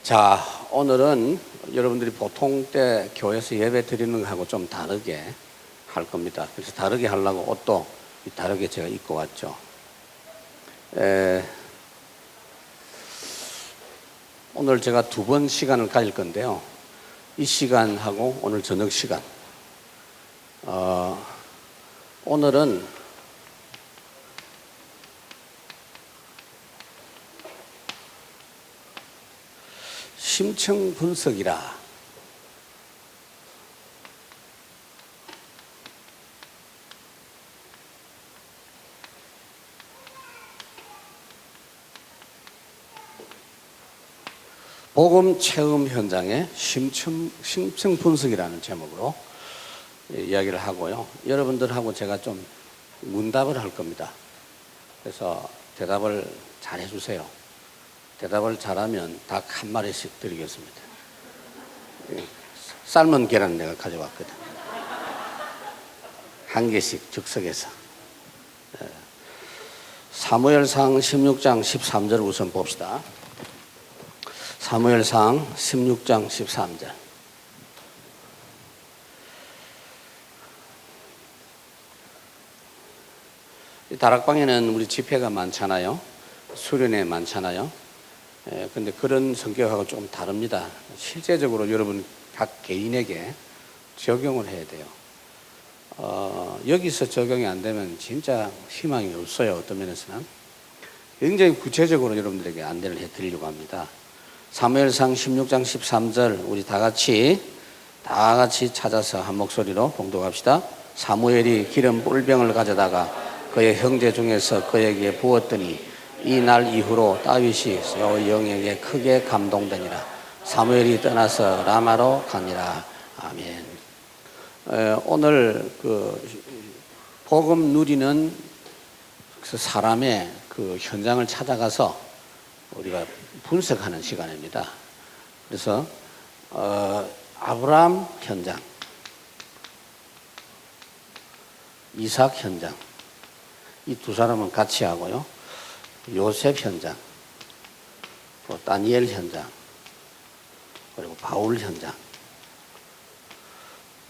자, 오늘은 여러분들이 보통 때 교회에서 예배 드리는 거하고 좀 다르게 할 겁니다. 그래서 다르게 하려고 옷도 다르게 제가 입고 왔죠. 오늘 제가 2번 시간을 가질 건데요. 이 시간하고 오늘 저녁 시간. 오늘은 심층 분석이라 복음 체험 현장의 심층 분석이라는 제목으로 이야기를 하고요. 여러분들하고 제가 좀 문답을 할 겁니다. 그래서 대답을 잘 해주세요. 대답을 잘하면 닭 한 마리씩 드리겠습니다. 삶은 계란 내가 가져왔거든. 한 개씩 즉석에서. 사무엘상 16장 13절을 우선 봅시다. 사무엘상 16장 13절. 다락방에는 우리 집회가 많잖아요. 수련회 많잖아요. 근데 그런 성격하고 좀 다릅니다. 실제적으로 여러분 각 개인에게 적용을 해야 돼요. 여기서 적용이 안 되면 진짜 희망이 없어요. 어떤 면에서는. 굉장히 구체적으로 여러분들에게 안내를 해드리려고 합니다. 사무엘상 16장 13절 우리 다 같이 찾아서 한 목소리로 봉독합시다. 사무엘이 기름 뿔병을 가져다가 그의 형제 중에서 그에게 부었더니 이 날 이후로 다윗이 여호와에게 크게 감동되니라. 사무엘이 떠나서 라마로 가니라. 아멘. 오늘 복음 누리는 사람의 그 현장을 찾아가서 우리가 분석하는 시간입니다. 그래서 아브라함 현장, 이삭 현장, 이 두 사람은 같이 하고요. 요셉 현장, 또 다니엘 현장, 그리고 바울 현장,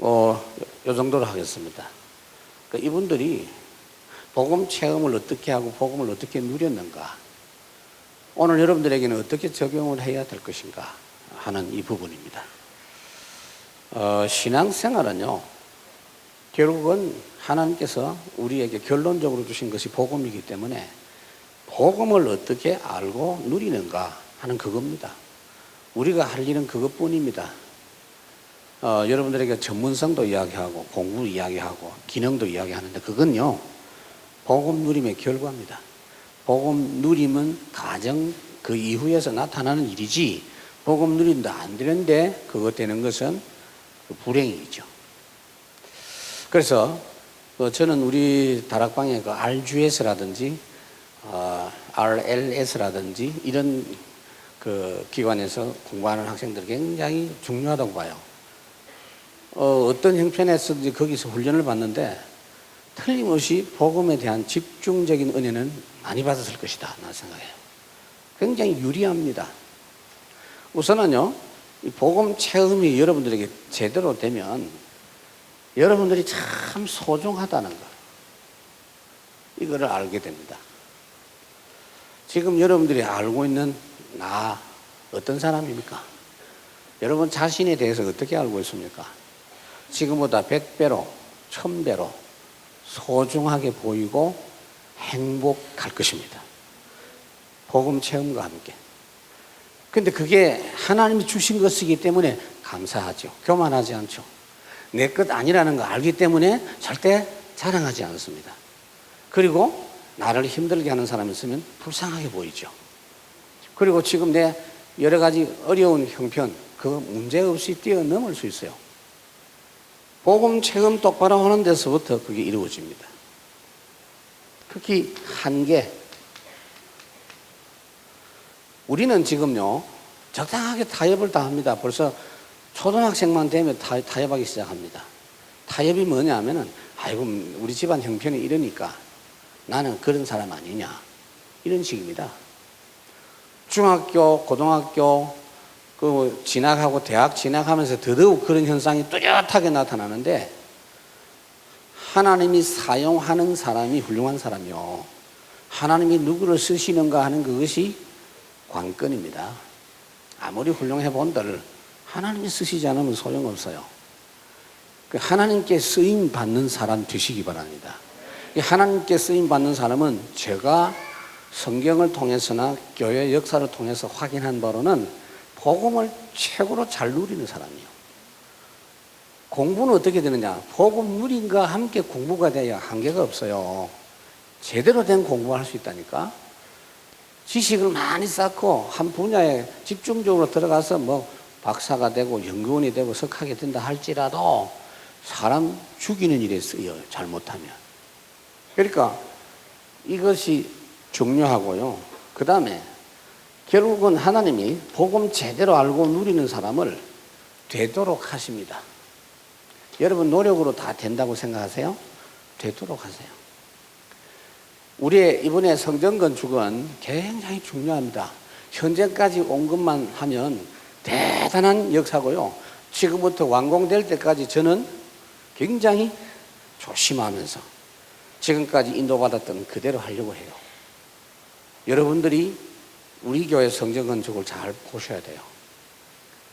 요 정도로 하겠습니다. 그러니까 이분들이 복음 체험을 어떻게 하고 복음을 어떻게 누렸는가, 오늘 여러분들에게는 어떻게 적용을 해야 될 것인가 하는 이 부분입니다. 신앙생활은요, 결국은 하나님께서 우리에게 결론적으로 주신 것이 복음이기 때문에 복음을 어떻게 알고 누리는가 하는 그겁니다. 우리가 할 일은 그것뿐입니다. 여러분들에게 전문성도 이야기하고 공부 이야기하고 기능도 이야기하는데 그건요, 복음 누림의 결과입니다. 복음 누림은 가정 그 이후에서 나타나는 일이지, 복음 누림도 안 되는데 그것 되는 것은 불행이죠. 그래서 저는 우리 다락방에 RGS라든지 RLS라든지 이런 그 기관에서 공부하는 학생들 굉장히 중요하다고 봐요. 어떤 형편에서든지 거기서 훈련을 받는데 틀림없이 복음에 대한 집중적인 은혜는 많이 받았을 것이다, 나 생각해요. 굉장히 유리합니다. 우선은요, 이 복음 체험이 여러분들에게 제대로 되면 여러분들이 참 소중하다는 거, 이거를 알게 됩니다. 지금 여러분들이 알고 있는 나 어떤 사람입니까? 여러분 자신에 대해서 어떻게 알고 있습니까? 지금보다 100배로 1000배로 소중하게 보이고 행복할 것입니다. 복음 체험과 함께. 근데 그게 하나님이 주신 것이기 때문에 감사하죠. 교만하지 않죠. 내 것 아니라는 거 알기 때문에 절대 자랑하지 않습니다. 그리고 나를 힘들게 하는 사람이 있으면 불쌍하게 보이죠. 그리고 지금 내 여러 가지 어려운 형편, 그 문제 없이 뛰어넘을 수 있어요. 복음 체험 똑바로 하는 데서부터 그게 이루어집니다. 특히 한계. 우리는 지금요, 적당하게 타협을 다 합니다. 벌써 초등학생만 되면 타협하기 시작합니다. 타협이 뭐냐 하면은, 아이고, 우리 집안 형편이 이러니까 나는 그런 사람 아니냐, 이런 식입니다. 중학교, 고등학교, 진학하고 대학 진학하면서 더더욱 그런 현상이 뚜렷하게 나타나는데, 하나님이 사용하는 사람이 훌륭한 사람이요, 하나님이 누구를 쓰시는가 하는 그것이 관건입니다. 아무리 훌륭해 본들 하나님이 쓰시지 않으면 소용없어요. 하나님께 쓰임 받는 사람 되시기 바랍니다. 하나님께 쓰임 받는 사람은 제가 성경을 통해서나 교회 역사를 통해서 확인한 바로는 복음을 최고로 잘 누리는 사람이에요. 공부는 어떻게 되느냐? 복음 누린과 함께 공부가 돼야 한계가 없어요. 제대로 된 공부를 할 수 있다니까. 지식을 많이 쌓고 한 분야에 집중적으로 들어가서 뭐 박사가 되고 연구원이 되고 석학이 된다 할지라도 사람 죽이는 일에 쓰여요, 잘못하면. 그러니까 이것이 중요하고요. 그 다음에 결국은 하나님이 복음 제대로 알고 누리는 사람을 되도록 하십니다. 여러분 노력으로 다 된다고 생각하세요? 되도록 하세요. 우리의 이번에 성전 건축은 굉장히 중요합니다. 현재까지 온 것만 하면 대단한 역사고요. 지금부터 완공될 때까지 저는 굉장히 조심하면서 지금까지 인도받았던 그대로 하려고 해요. 여러분들이 우리 교회 성전 건축을 잘 보셔야 돼요.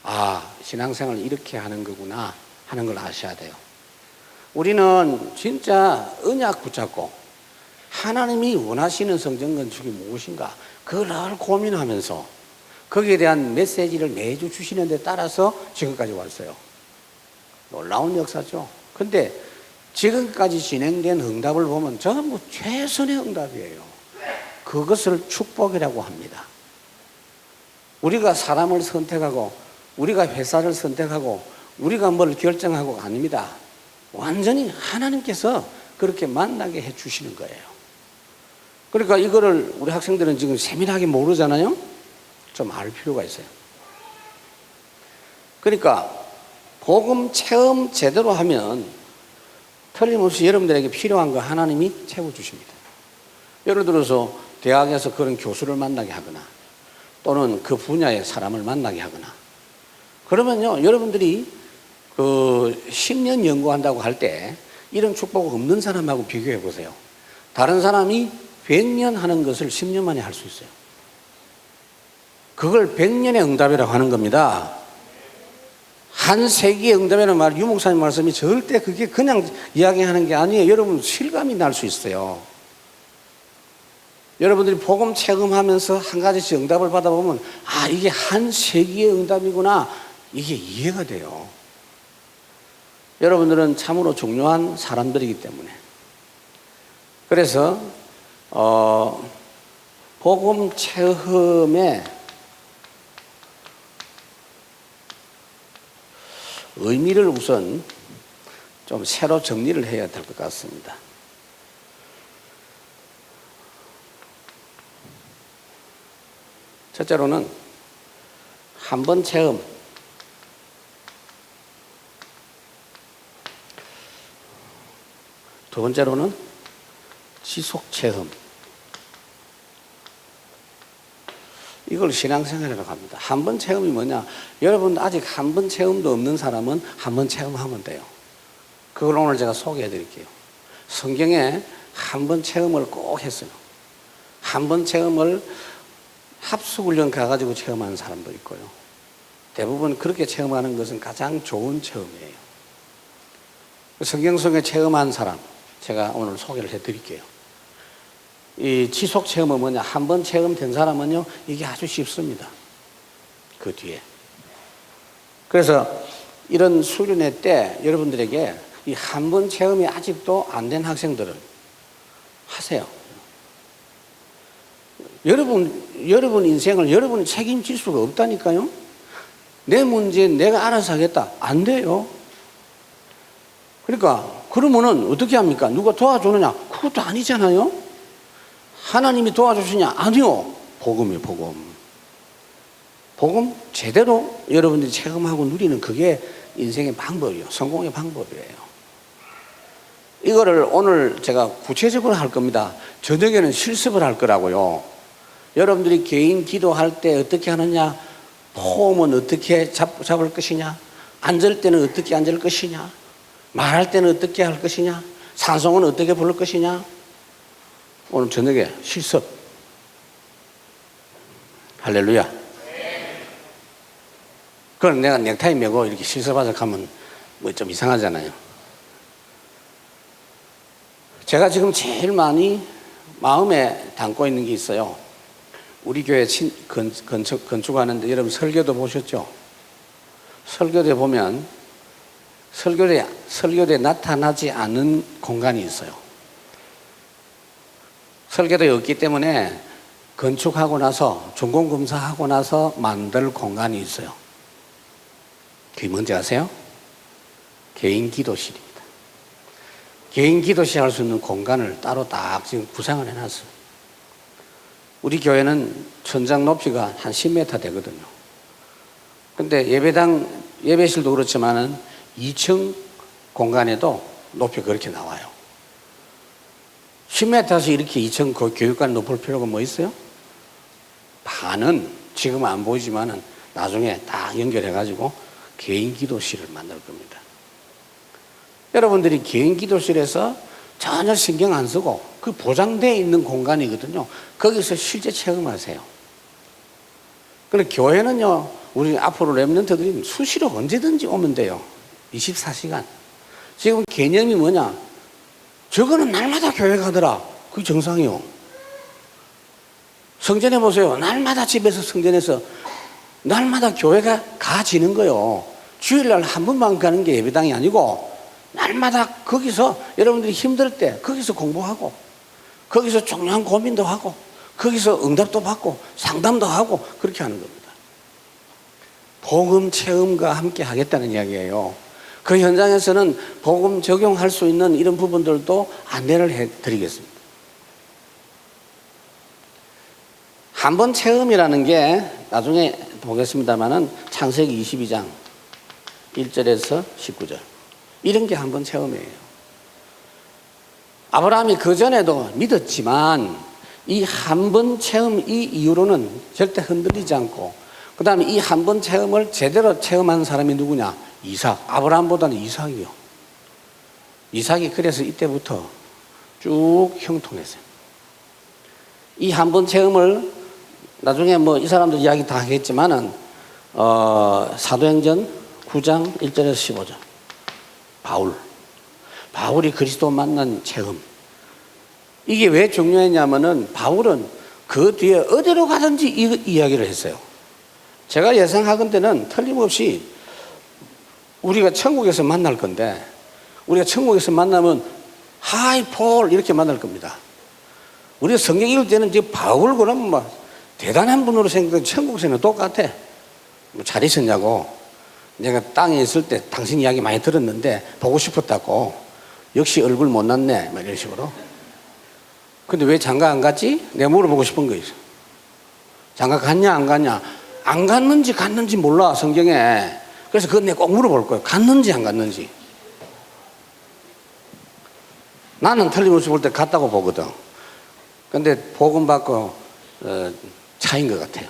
아, 신앙생활을 이렇게 하는 거구나 하는 걸 아셔야 돼요. 우리는 진짜 언약 붙잡고 하나님이 원하시는 성전 건축이 무엇인가 그걸 늘 고민하면서 거기에 대한 메시지를 매주 주시는 데 따라서 지금까지 왔어요. 놀라운 역사죠. 근데 지금까지 진행된 응답을 보면 전부 최선의 응답이에요. 그것을 축복이라고 합니다. 우리가 사람을 선택하고 우리가 회사를 선택하고 우리가 뭘 결정하고 아닙니다. 완전히 하나님께서 그렇게 만나게 해 주시는 거예요. 그러니까 이거를 우리 학생들은 지금 세밀하게 모르잖아요. 좀 알 필요가 있어요. 그러니까 복음 체험 제대로 하면 틀림없이 여러분들에게 필요한 거 하나님이 채워주십니다. 예를 들어서 대학에서 그런 교수를 만나게 하거나 또는 그 분야의 사람을 만나게 하거나 그러면요, 여러분들이 그 10년 연구한다고 할 때 이런 축복 없는 사람하고 비교해 보세요. 다른 사람이 100년 하는 것을 10년 만에 할 수 있어요. 그걸 100년의 응답이라고 하는 겁니다. 한 세기의 응답이라는 말, 유 목사님 말씀이 절대 그게 그냥 이야기하는 게 아니에요. 여러분 실감이 날 수 있어요. 여러분들이 복음 체험하면서 한 가지씩 응답을 받아보면 아, 이게 한 세기의 응답이구나, 이게 이해가 돼요. 여러분들은 참으로 중요한 사람들이기 때문에. 그래서 복음 체험의 의미를 우선 좀 새로 정리를 해야 될 것 같습니다. 첫째로는 한 번 체험, 두 번째로는 지속 체험. 이걸 신앙생활이라고 합니다. 한 번 체험이 뭐냐? 여러분 아직 한 번 체험도 없는 사람은 한 번 체험하면 돼요. 그걸 오늘 제가 소개해 드릴게요. 성경에 한 번 체험을 꼭 했어요. 한 번 체험을 합숙훈련 가가지고 체험하는 사람도 있고요. 대부분 그렇게 체험하는 것은 가장 좋은 체험이에요. 성경 속에 체험한 사람 제가 오늘 소개를 해드릴게요. 이 지속 체험은 뭐냐? 한 번 체험된 사람은요, 이게 아주 쉽습니다. 그 뒤에. 그래서 이런 수련회 때 여러분들에게 이 한 번 체험이 아직도 안 된 학생들은 하세요. 여러분 인생을 여러분이 책임질 수가 없다니까요. 내 문제 내가 알아서 하겠다. 안 돼요. 그러니까 그러면은 어떻게 합니까? 누가 도와주느냐? 그것도 아니잖아요. 하나님이 도와주시냐? 아니요. 복음이에요, 복음. 복음 제대로 여러분들이 체험하고 누리는 그게 인생의 방법이에요. 성공의 방법이에요. 이거를 오늘 제가 구체적으로 할 겁니다. 저녁에는 실습을 할 거라고요. 여러분들이 개인 기도할 때 어떻게 하느냐? 폼은 어떻게 잡을 것이냐, 앉을 때는 어떻게 앉을 것이냐, 말할 때는 어떻게 할 것이냐, 찬송은 어떻게 부를 것이냐. 오늘 저녁에 실습. 할렐루야. 그럼 내가 넥타이 메고 이렇게 실습하자 하면 뭐 좀 이상하잖아요. 제가 지금 제일 많이 마음에 담고 있는 게 있어요. 우리 교회 건축하는데 여러분 설교도 보셨죠? 설교대 보면 설교대에 나타나지 않은 공간이 있어요. 설교대에 없기 때문에 건축하고 나서 준공검사하고 나서 만들 공간이 있어요. 그게 뭔지 아세요? 개인 기도실입니다. 개인 기도실 할 수 있는 공간을 따로 딱 지금 구상을 해놨어요. 우리 교회는 천장 높이가 한 10m 되거든요. 근데 예배실도 그렇지만은 2층 공간에도 높이 그렇게 나와요. 10m에서 이렇게 2층 교육관 높을 필요가 뭐 있어요? 반은 지금은 안 보이지만은 나중에 딱 연결해가지고 개인 기도실을 만들 겁니다. 여러분들이 개인 기도실에서 전혀 신경 안 쓰고 그 보장되어 있는 공간이거든요. 거기서 실제 체험하세요. 그런데 교회는요, 우리 앞으로 렘넌트들이 수시로 언제든지 오면 돼요. 24시간. 지금 개념이 뭐냐? 저거는 날마다 교회 가더라. 그게 정상이요. 성전에 보세요. 날마다 집에서 성전에서 날마다 교회가 가지는 거요. 주일날 한 번만 가는 게 예배당이 아니고 날마다 거기서 여러분들이 힘들 때 거기서 공부하고 거기서 중요한 고민도 하고 거기서 응답도 받고 상담도 하고 그렇게 하는 겁니다. 복음 체험과 함께 하겠다는 이야기예요. 그 현장에서는 복음 적용할 수 있는 이런 부분들도 안내를 해드리겠습니다. 한 번 체험이라는 게 나중에 보겠습니다만은 창세기 22장 1절에서 19절 이런 게 한 번 체험이에요. 아브라함이 그 전에도 믿었지만 이 한 번 체험 이 이후로는 절대 흔들리지 않고 그 다음에 이 한 번 체험을 제대로 체험한 사람이 누구냐? 이삭. 아브라함보다는 이삭이요. 이삭이 그래서 이때부터 쭉 형통했어요. 이 한 번 체험을 나중에 뭐 이 사람들 이야기 다 하겠지만은 사도행전 9장 1절에서 15절 바울이 그리스도 만난 체험. 이게 왜 중요했냐면은 바울은 그 뒤에 어디로 가든지 이 이야기를 했어요. 제가 예상하건대는 틀림없이 우리가 천국에서 만날 건데 우리가 천국에서 만나면 하이 폴 이렇게 만날 겁니다. 우리가 성경 읽을 때는 지금 바울 그러면 막 대단한 분으로 생각해. 천국에서는 똑같아. 뭐 잘 있었냐고. 내가 땅에 있을 때 당신 이야기 많이 들었는데 보고 싶었다고. 역시 얼굴 못났네. 막 이런 식으로. 근데 왜 장가 안 갔지? 내가 물어보고 싶은 거 있어. 장가 갔냐 안 갔냐. 안 갔는지 갔는지 몰라 성경에. 그래서 그건 내가 꼭 물어볼 거예요. 갔는지 안 갔는지. 나는 틀림없이 볼 때 갔다고 보거든. 근데 복음 받고 차인 것 같아요.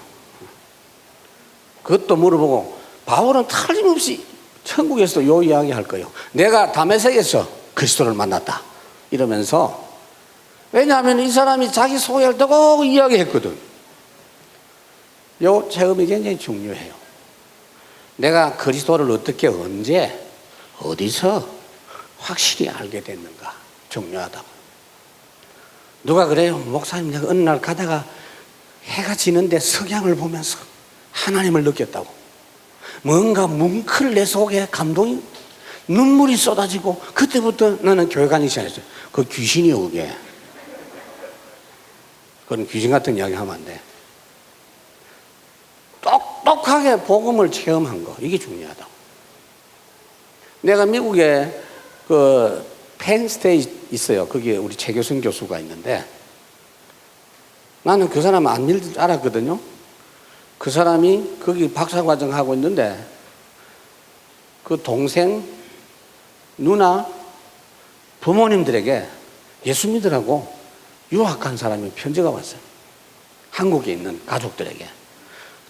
그것도 물어보고 바울은 틀림없이 천국에서도 요 이야기 할 거예요. 내가 다메섹에서 그리스도를 만났다 이러면서. 왜냐하면 이 사람이 자기 소개를 꼭 이야기했거든. 요 체험이 굉장히 중요해요. 내가 그리스도를 어떻게 언제 어디서 확실히 알게 됐는가 중요하다고. 누가 그래요? 목사님 내가 어느 날 가다가 해가 지는데 석양을 보면서 하나님을 느꼈다고. 뭔가 뭉클 내 속에 감동이 눈물이 쏟아지고 그때부터 나는 교회 가기 시작했어요. 그 귀신이요 그게. 그건 귀신 같은 이야기 하면 안 돼. 똑똑하게 복음을 체험한 거 이게 중요하다고. 내가 미국에 그 펜스테이트 있어요. 거기에 우리 최교순 교수가 있는데 나는 그 사람 안 알았거든요. 그 사람이 거기 박사과정 하고 있는데 그 동생 누나 부모님들에게 예수 믿으라고 유학한 사람이 편지가 왔어요. 한국에 있는 가족들에게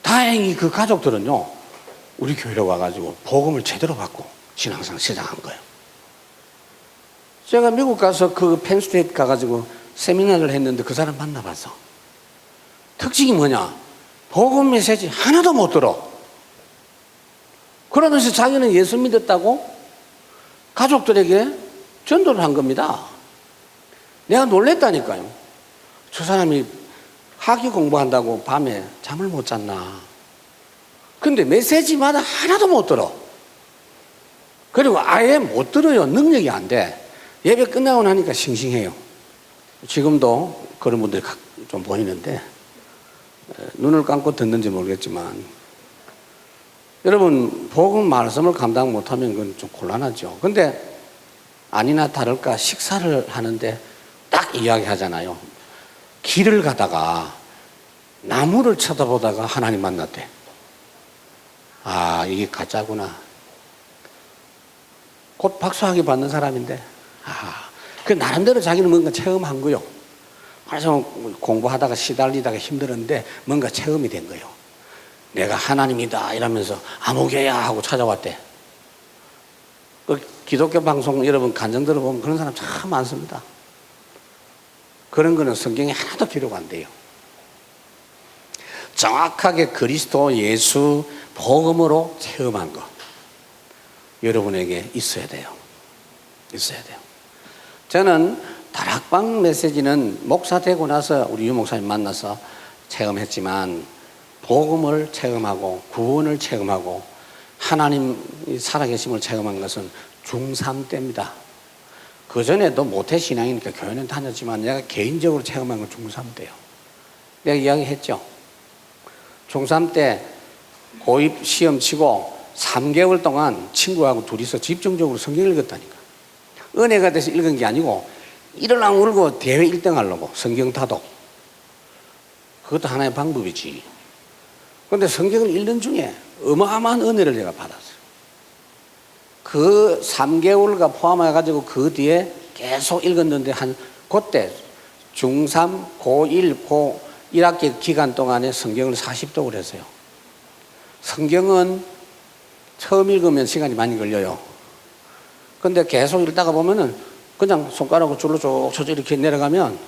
다 다행히 그 가족들은요, 우리 교회로 와가지고 복음을 제대로 받고 신앙생활 시작한 거예요. 제가 미국 가서 그 펜스테이트 가가지고 세미나를 했는데 그 사람 만나봤어. 특징이 뭐냐? 복음 메시지 하나도 못 들어. 그러면서 자기는 예수 믿었다고 가족들에게 전도를 한 겁니다. 내가 놀랬다니까요. 저 사람이 학위 공부한다고 밤에 잠을 못 잤나. 근데 메시지마다 하나도 못 들어. 그리고 아예 못 들어요. 능력이 안 돼. 예배 끝나고 나니까 싱싱해요. 지금도 그런 분들이 좀 보이는데, 눈을 감고 듣는지 모르겠지만, 여러분, 복음 말씀을 감당 못하면 그건 좀 곤란하죠. 근데 아니나 다를까 식사를 하는데 딱 이야기하잖아요. 길을 가다가 나무를 쳐다보다가 하나님 만났대. 아, 이게 가짜구나. 곧 박수학위 받는 사람인데, 그 나름대로 자기는 뭔가 체험한 거요. 그래서 공부하다가 시달리다가 힘들었는데 뭔가 체험이 된 거예요. 내가 하나님이다 이러면서 아무개야 하고 찾아왔대. 그 기독교 방송 여러분 간증 들어보면 그런 사람 참 많습니다. 그런 거는 성경에 하나도 필요가 안 돼요. 정확하게 그리스도 예수 복음으로 체험한 거 여러분에게 있어야 돼요. 있어야 돼요. 저는 다락방 메시지는 목사 되고 나서 우리 유 목사님 만나서 체험했지만 복음을 체험하고 구원을 체험하고 하나님 살아계심을 체험한 것은 중3 때입니다. 그전에도 모태신앙이니까 교회는 다녔지만 내가 개인적으로 체험한 건 중3 때요. 내가 이야기했죠. 중3 때 고입 시험 치고 3개월 동안 친구하고 둘이서 집중적으로 성경 읽었다니까. 은혜가 돼서 읽은 게 아니고 일어나 울고 대회 1등 하려고 성경 다독. 그것도 하나의 방법이지. 그런데 성경을 읽는 중에 어마어마한 은혜를 제가 받았어요. 그 3개월가 포함해가지고 그 뒤에 계속 읽었는데 그때 중3, 고1, 고1학기 기간 동안에 성경을 40독을 했어요. 성경은 처음 읽으면 시간이 많이 걸려요. 근데 계속 읽다가 보면은 그냥 손가락으로 줄로 쭉 이렇게 내려가면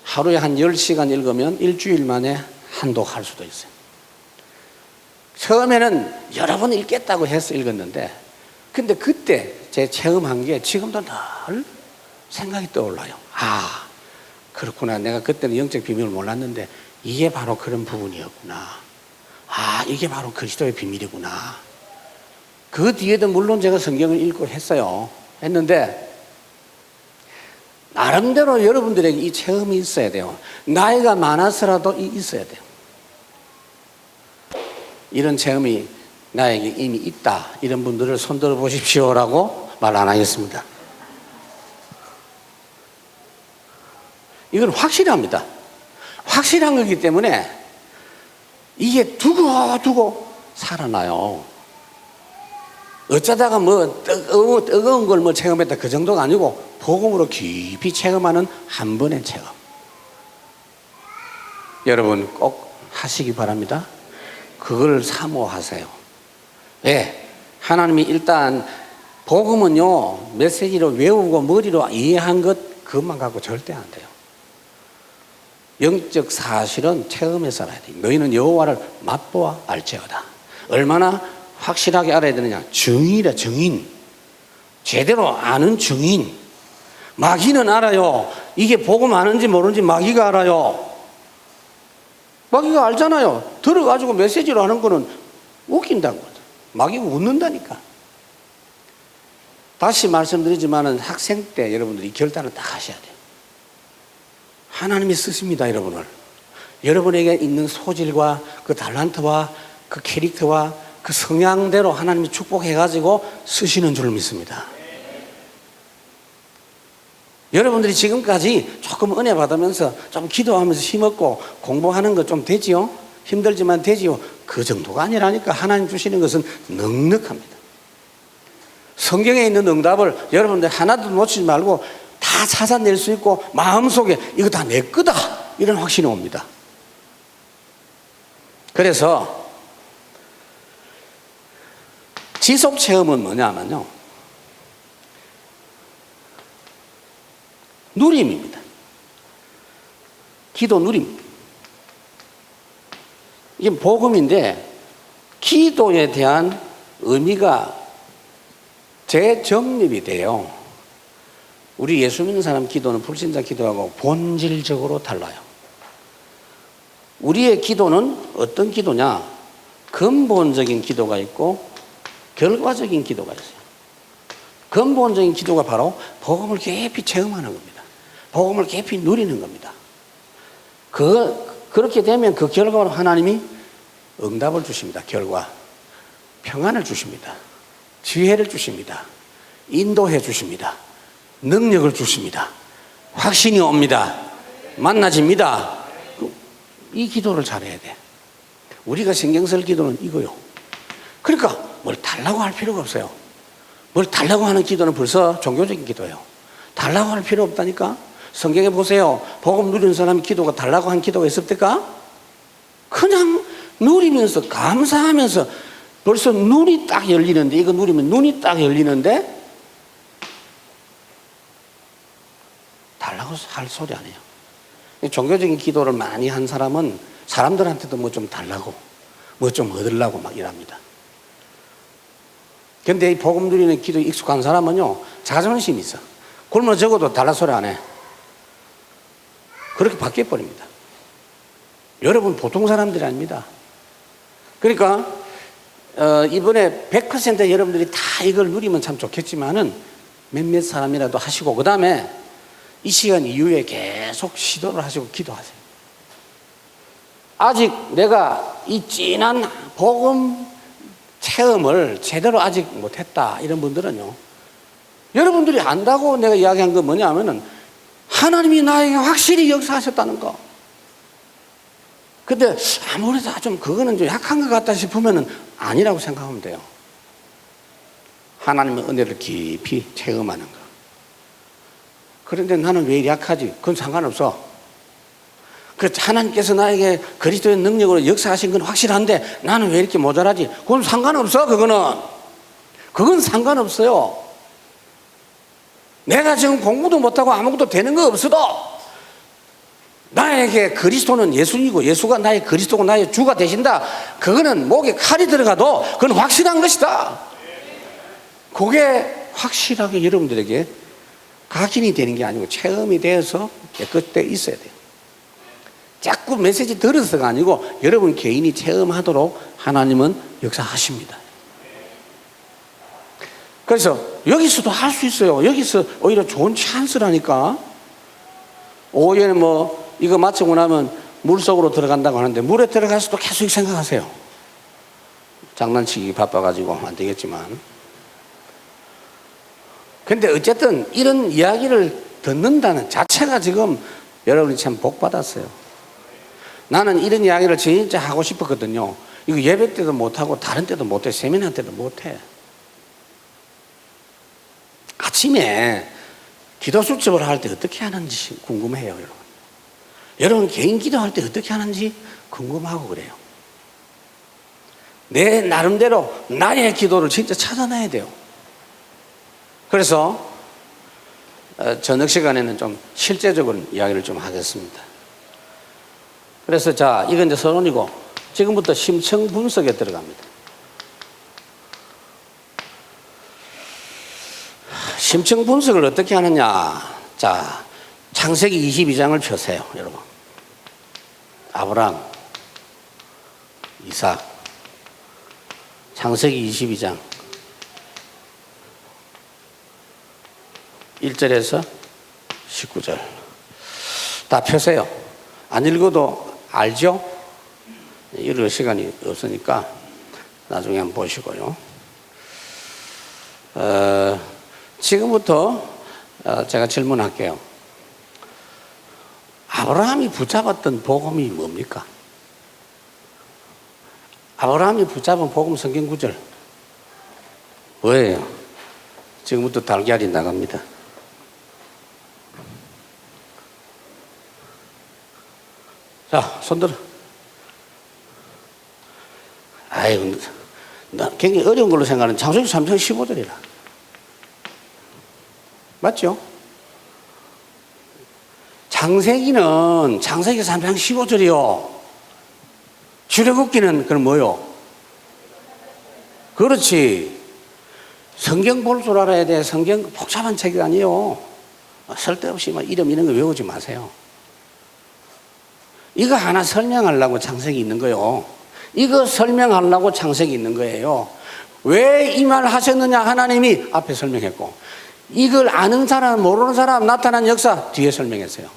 하루에 한 10시간 읽으면 일주일 만에 한 독 할 수도 있어요. 처음에는 여러 번 읽겠다고 해서 읽었는데, 근데 그때 제 체험한 게 지금도 늘 생각이 떠올라요. 아, 그렇구나. 내가 그때는 영적 비밀을 몰랐는데 이게 바로 그런 부분이었구나. 아, 이게 바로 그리스도의 비밀이구나. 그 뒤에도 물론 제가 성경을 읽고 했어요. 했는데 나름대로 여러분들에게 이 체험이 있어야 돼요. 나이가 많아서라도 있어야 돼요. 이런 체험이 나에게 이미 있다. 이런 분들을 손들어 보십시오라고 말 안 하겠습니다. 이건 확실합니다. 확실한 거기 때문에 이게 두고 살아나요. 어쩌다가 뜨거운 걸 체험했다 그 정도가 아니고 복음으로 깊이 체험하는 한 번의 체험. 여러분 꼭 하시기 바랍니다. 그걸 사모하세요. 왜? 하나님이 일단 복음은요 메시지로 외우고 머리로 이해한 그것만 갖고 절대 안 돼요. 영적 사실은 체험해서 알아야 돼요. 너희는 여호와를 맛보아 알지어다. 얼마나 확실하게 알아야 되느냐. 증인이라 증인. 제대로 아는 증인. 마귀는 알아요. 이게 복음 아는지 모르는지 마귀가 알아요. 마귀가 알잖아요. 들어가지고 메시지로 하는 거는 웃긴다고. 마귀가 웃는다니까. 다시 말씀드리지만 학생 때 여러분들이 이 결단을 딱 하셔야 돼요. 하나님이 쓰십니다, 여러분을. 여러분에게 있는 소질과 그 달란트와 그 캐릭터와 그 성향대로 하나님이 축복해가지고 쓰시는 줄 믿습니다. 여러분들이 지금까지 조금 은혜 받으면서 좀 기도하면서 힘없고 공부하는 거 좀 되지요? 힘들지만 되지요? 그 정도가 아니라니까. 하나님 주시는 것은 넉넉합니다. 성경에 있는 응답을 여러분들 하나도 놓치지 말고 다 찾아낼 수 있고 마음속에 이거 다 내 거다 이런 확신이 옵니다. 그래서 지속 체험은 뭐냐면요, 누림입니다. 기도 누림. 이게 복음인데 기도에 대한 의미가 재정립이 돼요. 우리 예수 믿는 사람 기도는 불신자 기도하고 본질적으로 달라요. 우리의 기도는 어떤 기도냐? 근본적인 기도가 있고 결과적인 기도가 있어요. 근본적인 기도가 바로 복음을 깊이 체험하는 겁니다. 복음을 깊이 누리는 겁니다. 그렇게 되면 그 결과로 하나님이 응답을 주십니다. 결과. 평안을 주십니다. 지혜를 주십니다. 인도해 주십니다. 능력을 주십니다. 확신이 옵니다. 만나집니다. 이 기도를 잘해야 돼. 우리가 신경 쓸 기도는 이거요. 그러니까 뭘 달라고 할 필요가 없어요. 뭘 달라고 하는 기도는 벌써 종교적인 기도예요. 달라고 할 필요 없다니까. 성경에 보세요. 복음 누리는 사람이 기도가 달라고 한 기도가 있습니까? 그냥 누리면서 감사하면서 벌써 눈이 딱 열리는데, 이거 누리면 눈이 딱 열리는데 달라고 할 소리 안 해요. 종교적인 기도를 많이 한 사람은 사람들한테도 뭐 좀 달라고, 뭐 좀 얻으려고 막 이랍니다. 근데 이 복음 누리는 기도에 익숙한 사람은요, 자존심이 있어. 굶어 적어도 달라 소리 안 해. 그렇게 바뀌어버립니다. 여러분 보통 사람들이 아닙니다. 그러니까 이번에 100% 여러분들이 다 이걸 누리면 참 좋겠지만은 몇몇 사람이라도 하시고, 그 다음에 이 시간 이후에 계속 시도를 하시고 기도하세요. 아직 내가 이 진한 복음 체험을 제대로 아직 못했다 이런 분들은요, 여러분들이 안다고 내가 이야기한 건 뭐냐면은 하나님이 나에게 확실히 역사하셨다는 거. 근데 아무래도 좀 그거는 좀 약한 것 같다 싶으면은 아니라고 생각하면 돼요. 하나님의 은혜를 깊이 체험하는 거. 그런데 나는 왜 약하지? 그건 상관없어. 그 하나님께서 나에게 그리스도의 능력으로 역사하신 건 확실한데 나는 왜 이렇게 모자라지? 그건 상관없어. 그건 상관없어요. 내가 지금 공부도 못하고 아무것도 되는 거 없어도 나에게 그리스도는 예수이고 예수가 나의 그리스도고 나의 주가 되신다. 그거는 목에 칼이 들어가도 그건 확실한 것이다. 그게 확실하게 여러분들에게 각인이 되는 게 아니고 체험이 되어서 깨끗해 있어야 돼요. 자꾸 메시지 들어서가 아니고 여러분 개인이 체험하도록 하나님은 역사하십니다. 그래서 여기서도 할 수 있어요. 여기서 오히려 좋은 찬스라니까. 오후에 뭐 이거 마치고 나면 물속으로 들어간다고 하는데 물에 들어가서도 계속 생각하세요. 장난치기 바빠가지고 안 되겠지만. 근데 어쨌든 이런 이야기를 듣는다는 자체가 지금 여러분이 참 복 받았어요. 나는 이런 이야기를 진짜 하고 싶었거든요. 이거 예배 때도 못하고 다른 때도 못해. 세미나 때도 못해. 아침에 기도 수첩을 할 때 어떻게 하는지 궁금해요, 여러분. 여러분 개인 기도할 때 어떻게 하는지 궁금하고 그래요. 내 나름대로 나의 기도를 진짜 찾아내야 돼요. 그래서 저녁 시간에는 좀 실제적으로 이야기를 좀 하겠습니다. 그래서 자, 이건 이제 서론이고 지금부터 심층 분석에 들어갑니다. 심층 분석을 어떻게 하느냐. 자, 창세기 22장을 펴세요, 여러분. 아브라함, 이삭, 창세기 22장 1절에서 19절 다 펴세요. 안 읽어도 알죠? 읽을 시간이 없으니까 나중에 한번 보시고요. 지금부터 제가 질문할게요. 아브라함이 붙잡았던 복음이 뭡니까? 아브라함이 붙잡은 복음 성경 구절 뭐예요? 지금부터 달걀이 나갑니다. 자, 손들어. 아이고, 나 굉장히 어려운 걸로 생각하는 창세기 3장 15절이라. 맞죠? 창세기는 창세기 3장 15절이요. 출애굽기는 그럼 뭐요? 그렇지. 성경 볼 줄 알아야 돼. 성경 복잡한 책이 아니에요. 쓸데없이 막 이름 이런 거 외우지 마세요. 이거 하나 설명하려고 창세기 있는 거예요. 이거 설명하려고 창세기 있는 거예요. 왜 이 말 하셨느냐 하나님이 앞에 설명했고, 이걸 아는 사람 모르는 사람 나타난 역사 뒤에 설명했어요.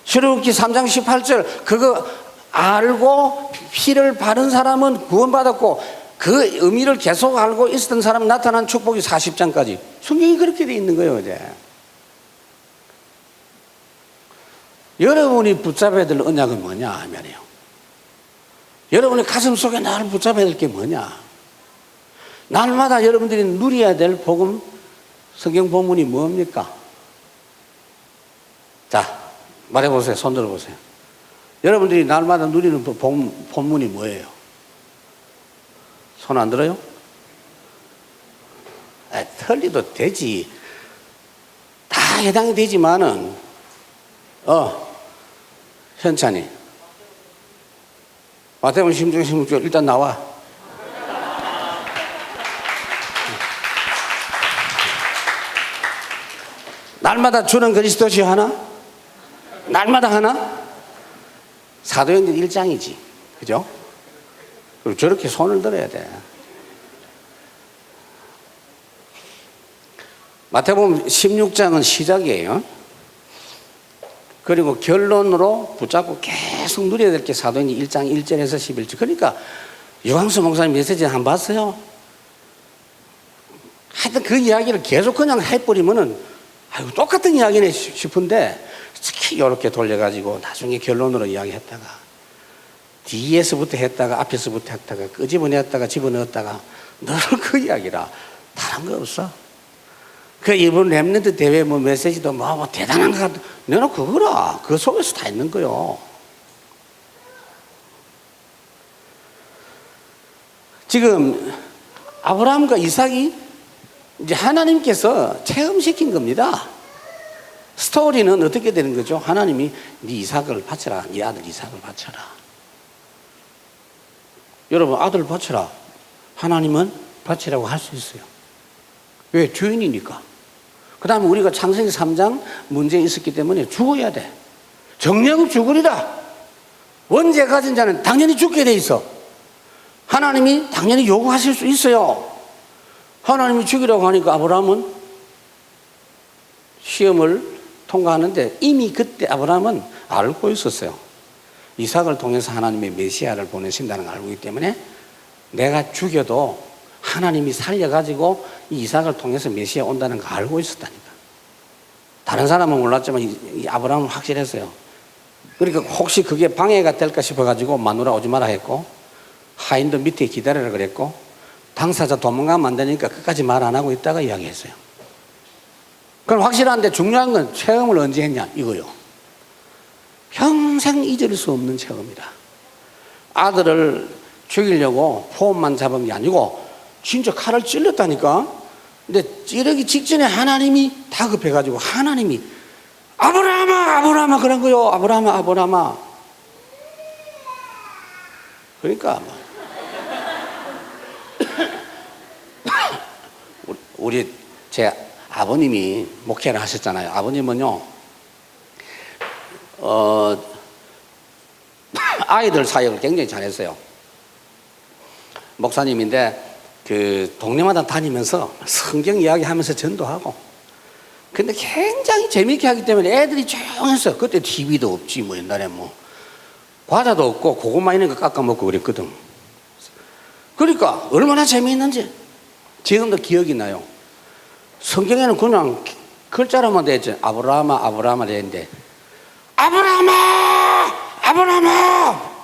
출애굽기 3장 18절 그거 알고 피를 바른 사람은 구원받았고, 그 의미를 계속 알고 있었던 사람 나타난 축복이 40장까지 성경이 그렇게 돼 있는 거예요. 이제 여러분이 붙잡아야 될 언약은 뭐냐 하면요, 여러분이 가슴 속에 나를 붙잡아야 될 게 뭐냐, 날마다 여러분들이 누려야 될 복음 성경 본문이 뭡니까? 자, 말해보세요. 손 들어보세요. 여러분들이 날마다 누리는 본문이 뭐예요? 손 안 들어요? 틀리도 되지. 다 해당이 되지만은, 현찬이. 마태복음 16장 일단 나와. 날마다 주는 그리스도시 하나? 날마다 하나? 사도행전 1장이지. 그죠? 그리고 저렇게 손을 들어야 돼. 마태복음 16장은 시작이에요. 그리고 결론으로 붙잡고 계속 누려야 될 게 사도행전 1장 1절에서 11절. 그러니까 유광수 목사님 메시지 한 번 봤어요? 하여튼 그 이야기를 계속 그냥 해버리면은 아이고 똑같은 이야기네 싶은데, 특히 이렇게 돌려가지고 나중에 결론으로 이야기했다가 뒤에서부터 했다가 앞에서부터 했다가 끄집어냈다가 집어넣었다가 늘 그 이야기라. 다른 거 없어. 그 이번 랩런트 대회 뭐 메시지도 뭐 대단한 거 같아. 너는 그거라. 그 속에서 다 있는 거요. 지금 아브라함과 이삭이 이제 하나님께서 체험시킨 겁니다. 스토리는 어떻게 되는 거죠? 하나님이 네 이삭을 바쳐라. 네 아들 이삭을 바쳐라. 여러분, 아들 바쳐라. 하나님은 바치라고 할 수 있어요. 왜? 주인이니까. 그 다음에 우리가 창세기 3장 문제에 있었기 때문에 죽어야 돼. 정령 죽으리라. 원죄 가진 자는 당연히 죽게 돼 있어. 하나님이 당연히 요구하실 수 있어요. 하나님이 죽이라고 하니까 아브라함은 시험을 통과하는데, 이미 그때 아브라함은 알고 있었어요. 이삭을 통해서 하나님의 메시아를 보내신다는 걸 알고 있기 때문에 내가 죽여도 하나님이 살려가지고 이 이삭을 통해서 메시아 온다는 걸 알고 있었다니까. 다른 사람은 몰랐지만 이 아브라함은 확실했어요. 그러니까 혹시 그게 방해가 될까 싶어가지고 마누라 오지 마라 했고, 하인도 밑에 기다리라 그랬고, 당사자 도망가면 안 되니까 끝까지 말 안 하고 있다가 이야기했어요. 그럼 확실한데 중요한 건 체험을 언제 했냐 이거요. 평생 잊을 수 없는 체험이다. 아들을 죽이려고 포함만 잡은 게 아니고 진짜 칼을 찔렀다니까. 근데 찌르기 직전에 하나님이 다급해가지고 하나님이 아브라함아 아브라함아 그런 거요. 아브라함아 아브라함아. 그러니까 우리 제 아버님이 목회를 하셨잖아요. 아버님은요, 아이들 사역을 굉장히 잘했어요. 목사님인데 그 동네마다 다니면서 성경 이야기하면서 전도하고. 근데 굉장히 재미있게 하기 때문에 애들이 조용했어. 그때 TV도 없지 뭐 옛날에 뭐 과자도 없고 고구마 이런 거 깎아 먹고 그랬거든. 그러니까 얼마나 재미있는지 지금도 기억이 나요. 성경에는 그냥 글자로만 되어 있죠. 아브라함아 아브라함아 되는데 아브라함아 아브라함아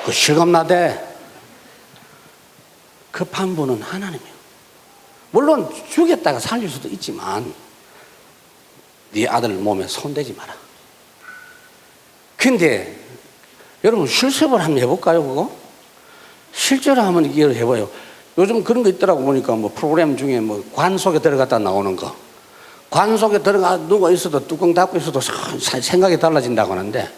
그 실감나대. 급한 분은 하나님이에요. 물론 죽였다가 살릴 수도 있지만 네 아들 몸에 손대지 마라. 근데 여러분 실습을 한번 해볼까요 그거? 실제로 한번 이해를 해봐요. 요즘 그런 거 있더라고 보니까 뭐 프로그램 중에 뭐 관 속에 들어갔다 나오는 거. 관 속에 들어가 누가 있어도 뚜껑 닫고 있어도 생각이 달라진다고 하는데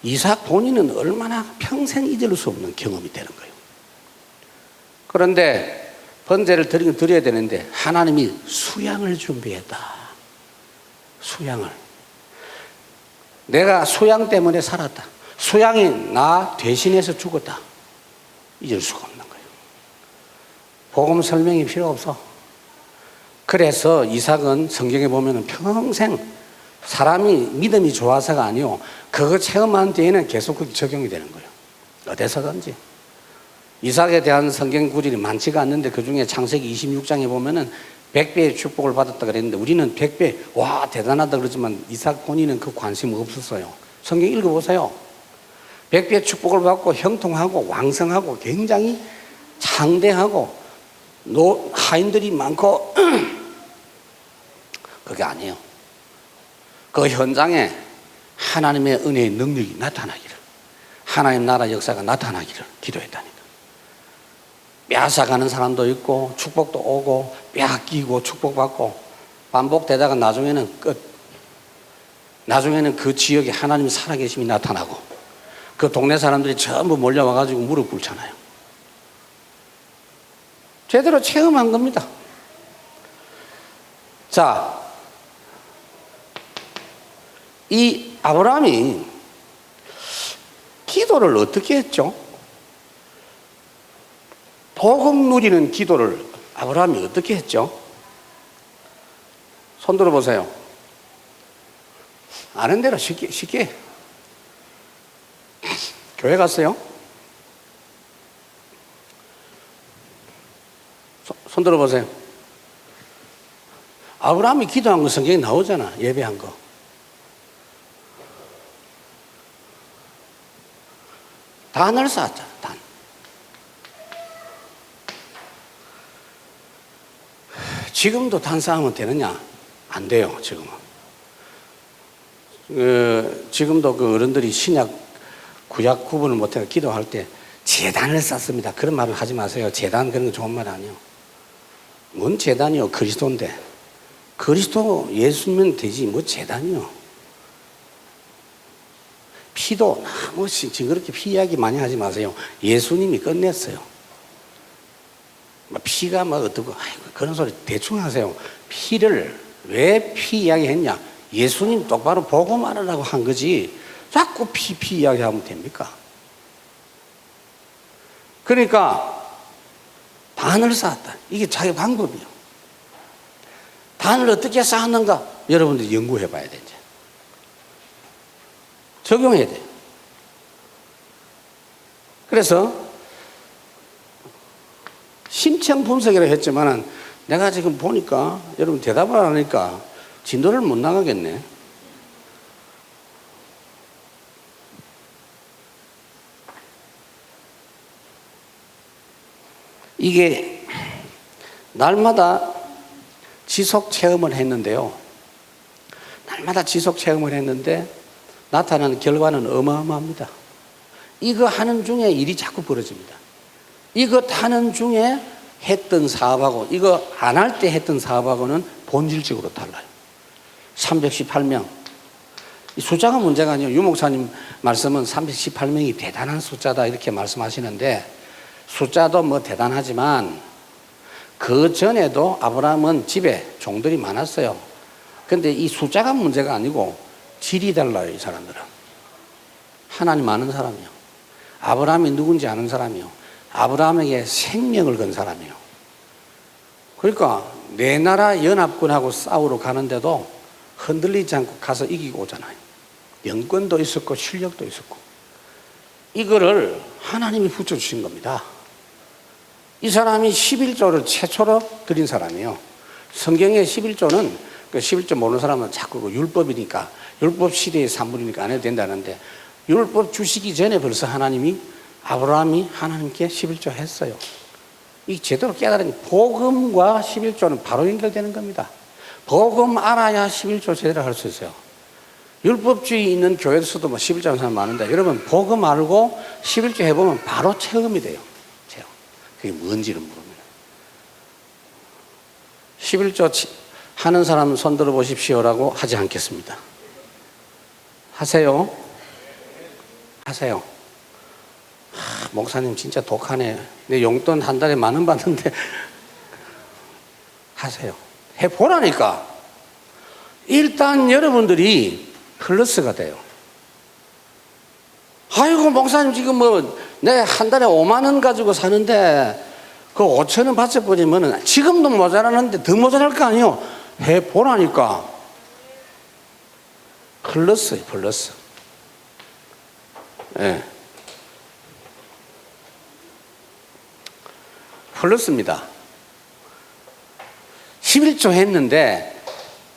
이삭 본인은 얼마나 평생 잊을 수 없는 경험이 되는 거예요. 그런데 번제를 드려야 되는데 하나님이 수양을 준비했다. 수양을. 내가 수양 때문에 살았다. 수양이 나 대신해서 죽었다. 잊을 수가 없는 거예요. 복음 설명이 필요 없어. 그래서 이삭은 성경에 보면 평생 사람이 믿음이 좋아서가 아니요, 그거 체험한 뒤에는 계속 그게 적용이 되는 거예요. 어디서든지. 이삭에 대한 성경 구절이 많지가 않는데 그 중에 창세기 26장에 보면은 100배의 축복을 받았다 그랬는데 우리는 100배, 와, 대단하다 그러지만 이삭 본인은 그 관심 없었어요. 성경 읽어보세요. 100배의 축복을 받고 형통하고 왕성하고 굉장히 창대하고 하인들이 많고 그게 아니에요. 그 현장에 하나님의 은혜의 능력이 나타나기를, 하나님 나라 역사가 나타나기를 기도했다니까. 빼앗아가는 사람도 있고 축복도 오고 빼앗기고 축복받고 반복되다가 나중에는 끝. 나중에는 그 지역에 하나님의 살아계심이 나타나고 그 동네 사람들이 전부 몰려와가지고 무릎 꿇잖아요. 제대로 체험한 겁니다. 자, 이 아브라함이 기도를 어떻게 했죠? 복음 누리는 기도를 아브라함이 어떻게 했죠? 손 들어보세요. 아는 대로 쉽게. 교회 갔어요? 손 들어보세요. 아브라함이 기도한 거 성경에 나오잖아. 예배한 거. 단을 쌓았잖아. 단. 지금도 단 쌓으면 되느냐? 안 돼요. 지금은. 지금도 그 어른들이 신약 구약 구분을 못해서 기도할 때 제단을 쌓습니다. 그런 말을 하지 마세요. 제단 그런 거 좋은 말 아니에요. 뭔 제단이요? 그리스도인데. 그리스도 예수면 되지 뭐 제단이요. 피도 너무 지금 그렇게 피 이야기 많이 하지 마세요. 예수님이 끝냈어요. 피가 뭐 어떻고 그런 소리 대충 하세요. 피를 왜 피 이야기 했냐? 예수님 똑바로 보고 말하라고 한 거지 자꾸 피 이야기하면 됩니까? 그러니까 단을 쌓았다. 이게 자기 방법이에요. 단을 어떻게 쌓았는가? 여러분들이 연구해 봐야 돼. 이제. 적용해야 돼요. 그래서 심층 분석이라고 했지만은 내가 지금 보니까 여러분 대답을 안 하니까 진도를 못 나가겠네. 이게 날마다 지속 체험을 했는데요. 날마다 지속 체험을 했는데 나타나는 결과는 어마어마합니다. 이거 하는 중에 일이 자꾸 벌어집니다. 이거 하는 중에 했던 사업하고 이거 안 할 때 했던 사업하고는 본질적으로 달라요. 318명. 이 숫자가 문제가 아니에요. 유 목사님 말씀은 318명이 대단한 숫자다 이렇게 말씀하시는데 숫자도 뭐 대단하지만 그 전에도 아브라함은 집에 종들이 많았어요. 근데 이 숫자가 문제가 아니고 질이 달라요. 이 사람들은. 하나님 아는 사람이요. 아브라함이 누군지 아는 사람이요. 아브라함에게 생명을 건 사람이요. 그러니까 내 나라 연합군하고 싸우러 가는데도 흔들리지 않고 가서 이기고 오잖아요. 영권도 있었고 실력도 있었고. 이거를 하나님이 붙여주신 겁니다. 이 사람이 11조를 최초로 드린 사람이에요. 성경의 11조는 그 11조 모르는 사람은 자꾸 그 율법이니까 율법 시대의 산물이니까 안 해도 된다는데 율법 주시기 전에 벌써 하나님이 아브라함이 하나님께 11조 했어요. 이 제대로 깨달으니 복음과 11조는 바로 연결되는 겁니다. 복음 알아야 11조 제대로 할 수 있어요. 율법주의 있는 교회에서도 뭐 11조 하는 사람 많은데 여러분 복음 알고 11조 해보면 바로 체험이 돼요. 그게 뭔지를 물으면. 11조 하는 사람 손 들어 보십시오라고 하지 않겠습니다. 하세요? 하세요. 목사님 진짜 독하네. 내 용돈 한 달에 10,000원 받는데 하세요. 해보라니까. 일단 여러분들이 플러스가 돼요. 아이고 목사님 지금 뭐 내 한 달에 50,000원 가지고 사는데 그 5,000원 받쳐버리면 지금도 모자라는데 더 모자랄 거 아니에요. 해보라니까. 플러스예요, 플러스. 예. 플러스입니다. 11조 했는데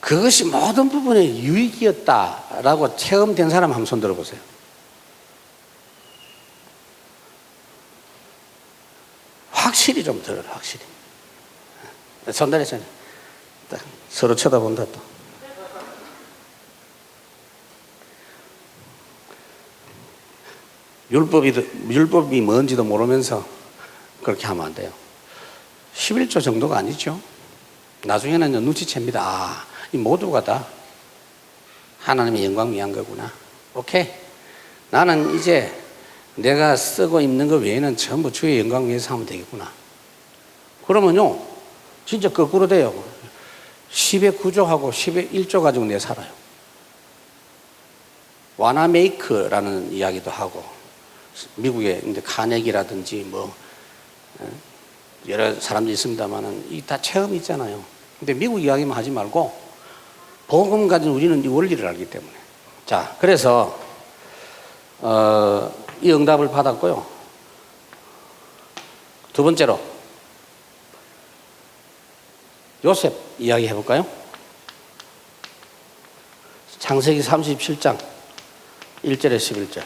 그것이 모든 부분에 유익이었다라고 체험된 사람 한번 손 들어보세요. 확실히 좀 들어라, 확실히. 전달했잖아요. 서로 쳐다본다 또. 율법이 뭔지도 모르면서 그렇게 하면 안 돼요. 11조 정도가 아니죠. 나중에는 눈치챕니다. 아, 이 모두가 다 하나님의 영광 위한 거구나. 오케이. 나는 이제 내가 쓰고 입는 것 외에는 전부 주의 영광 위해서 하면 되겠구나. 그러면요, 진짜 거꾸로 돼요. 10의 9조하고 10의 1조 가지고 내 살아요. 와나메이크라는 이야기도 하고, 미국에 이제 카네기라든지 뭐 여러 사람들이 있습니다만은 이 다 체험이 있잖아요. 근데 미국 이야기만 하지 말고 복음 가진 우리는 이 원리를 알기 때문에. 자, 그래서 이 응답을 받았고요. 두 번째로 요셉 이야기 해볼까요? 창세기 37장 1절에 11절.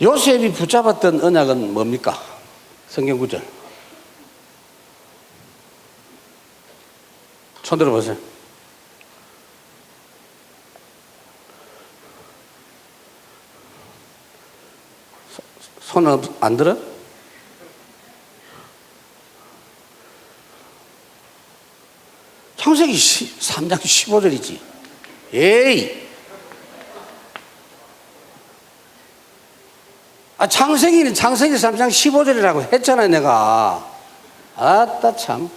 요셉이 붙잡았던 언약은 뭡니까? 성경 구절. 손 들어보세요. 손 안 들어? 창세기 3장 15절이지. 에이! 창세기는 창세기 3장 15절이라고 했잖아요, 내가. 아따, 참.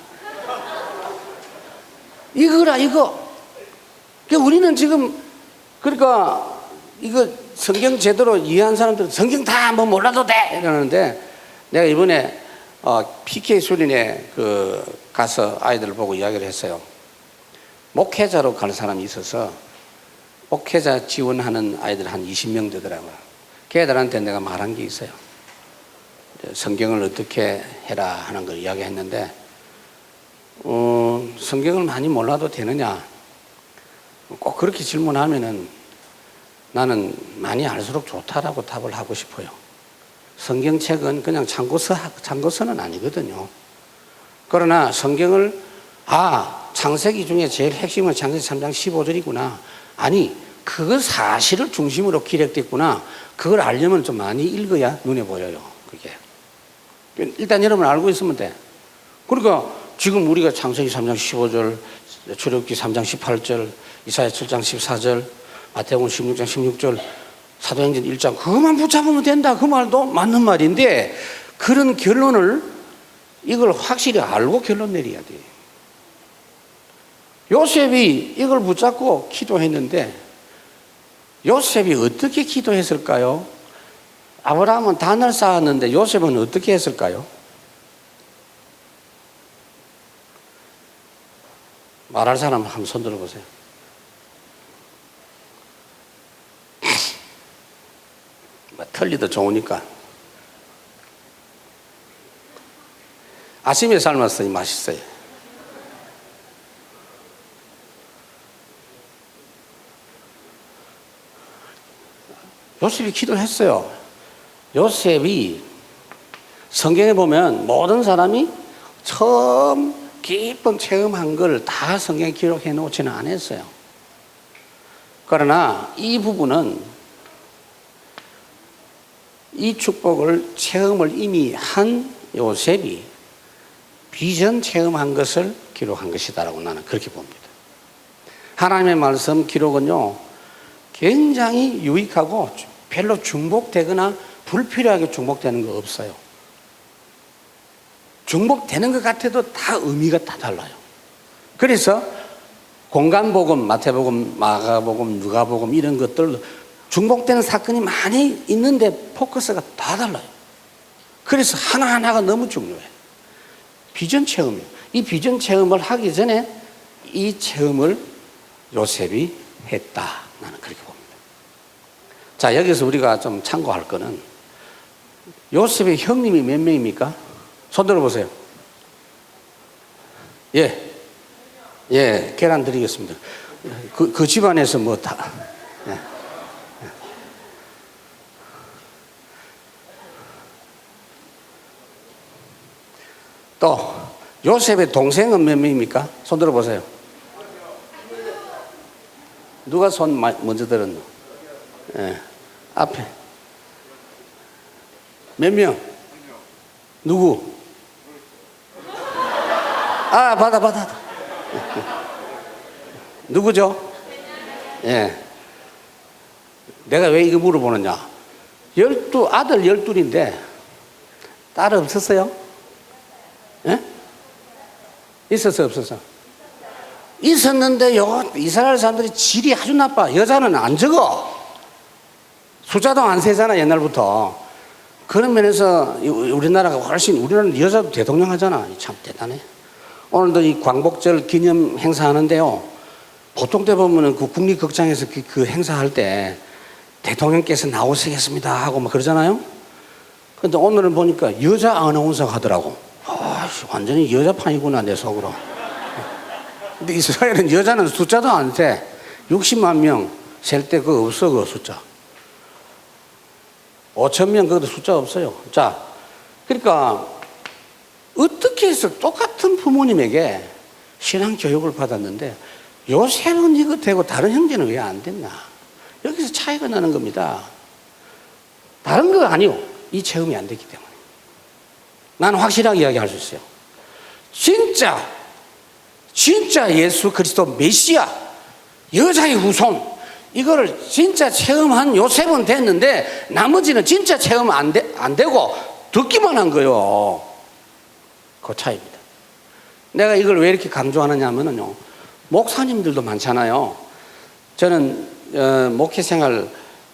이거라, 이거. 우리는 지금, 그러니까, 이거 성경 제대로 이해한 사람들은 성경 다 뭐 몰라도 돼! 이러는데, 내가 이번에, PK 수련회 가서 아이들을 보고 이야기를 했어요. 목회자로 갈 사람이 있어서, 목회자 지원하는 아이들 한 20명 되더라고요. 걔들한테 내가 말한 게 있어요. 성경을 어떻게 해라 하는 걸 이야기했는데, 성경을 많이 몰라도 되느냐? 꼭 그렇게 질문하면은 나는 많이 알수록 좋다라고 답을 하고 싶어요. 성경책은 그냥 참고서는 아니거든요. 그러나 성경을, 창세기 중에 제일 핵심은 창세기 3장 15절이구나. 아니, 그 사실을 중심으로 기록됐구나. 그걸 알려면 좀 많이 읽어야 눈에 보여요. 그게. 일단 여러분 알고 있으면 돼. 그러니까 지금 우리가 창세기 3장 15절, 출애굽기 3장 18절, 이사야 7장 14절, 마태복음 16장 16절, 사도행전 1장 그것만 붙잡으면 된다. 그 말도 맞는 말인데 그런 결론을 이걸 확실히 알고 결론 내려야 돼. 요셉이 이걸 붙잡고 기도했는데 요셉이 어떻게 기도했을까요? 아브라함은 단을 쌓았는데 요셉은 어떻게 했을까요? 말할 사람 한번 손 들어보세요. 틀리도 좋으니까. 아침에 삶았으니 맛있어요. 요셉이 기도했어요. 요셉이 성경에 보면 모든 사람이 처음 깊은 체험한 걸 다 성경에 기록해 놓지는 않았어요. 그러나 이 부분은 이 축복을 체험을 이미 한 요셉이 비전 체험한 것을 기록한 것이다라고 나는 그렇게 봅니다. 하나님의 말씀 기록은요, 굉장히 유익하고 별로 중복되거나 불필요하게 중복되는 거 없어요. 중복되는 것 같아도 다 의미가 다 달라요. 그래서 공간복음, 마태복음, 마가복음, 누가복음 이런 것들 중복되는 사건이 많이 있는데 포커스가 다 달라요. 그래서 하나하나가 너무 중요해요. 비전 체험이에요. 이 비전 체험을 하기 전에 이 체험을 요셉이 했다. 나는 그렇게 봅니다. 자, 여기서 우리가 좀 참고할 거는 요셉의 형님이 몇 명입니까? 손 들어보세요. 예. 예, 계란 드리겠습니다. 그 집안에서 뭐 다. 예. 또, 요셉의 동생은 몇 명입니까? 손 들어보세요. 누가 손 먼저 들었노? 예. 앞에. 몇 명? 누구? 아, 받아. 누구죠? 예. 내가 왜 이거 물어보느냐? 아들 12인데, 딸 없었어요? 예? 있었어, 없었어? 있었는데, 이스라엘 사람들이 질이 아주 나빠. 여자는 안 적어. 숫자도 안 세잖아, 옛날부터. 그런 면에서 우리나라는 여자도 대통령 하잖아. 참 대단해. 오늘도 이 광복절 기념 행사 하는데요. 보통 때 보면은 그 국립극장에서 그 행사할 때 대통령께서 나오시겠습니다 하고 막 그러잖아요. 근데 오늘은 보니까 여자 아나운서가 하더라고. 완전히 여자판이구나, 내 속으로. 근데 이스라엘은 여자는 숫자도 안 세. 60만 명 셀 때 그거 없어, 그 숫자. 5,000명 그것도 숫자 없어요. 자, 그러니까 어떻게 해서 똑같은 부모님에게 신앙 교육을 받았는데 요셉은 이거 되고 다른 형제는 왜 안 됐나? 여기서 차이가 나는 겁니다. 다른 거 아니요. 이 체험이 안 됐기 때문에. 나는 확실하게 이야기할 수 있어요. 진짜 예수 그리스도 메시아, 여자의 후손, 이거를 진짜 체험한 요셉은 됐는데 나머지는 진짜 체험 안 되고 듣기만 한 거예요. 그 차이입니다. 내가 이걸 왜 이렇게 강조하느냐 하면요, 목사님들도 많잖아요. 저는 목회 생활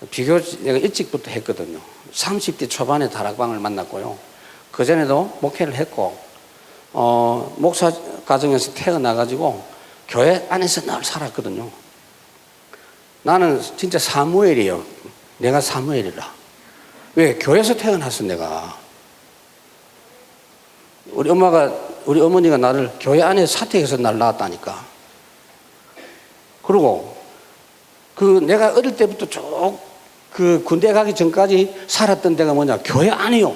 비교적 내가 일찍부터 했거든요. 30대 초반에 다락방을 만났고요. 그전에도 목회를 했고, 목사 가정에서 태어나가지고 교회 안에서 늘 살았거든요. 나는 진짜 사무엘이에요. 내가 사무엘이라. 왜? 교회에서 태어났어, 내가. 우리 어머니가 나를 교회 안에 사택에서 날 낳았다니까. 그리고 내가 어릴 때부터 쭉 군대 가기 전까지 살았던 데가 뭐냐? 교회 안이요.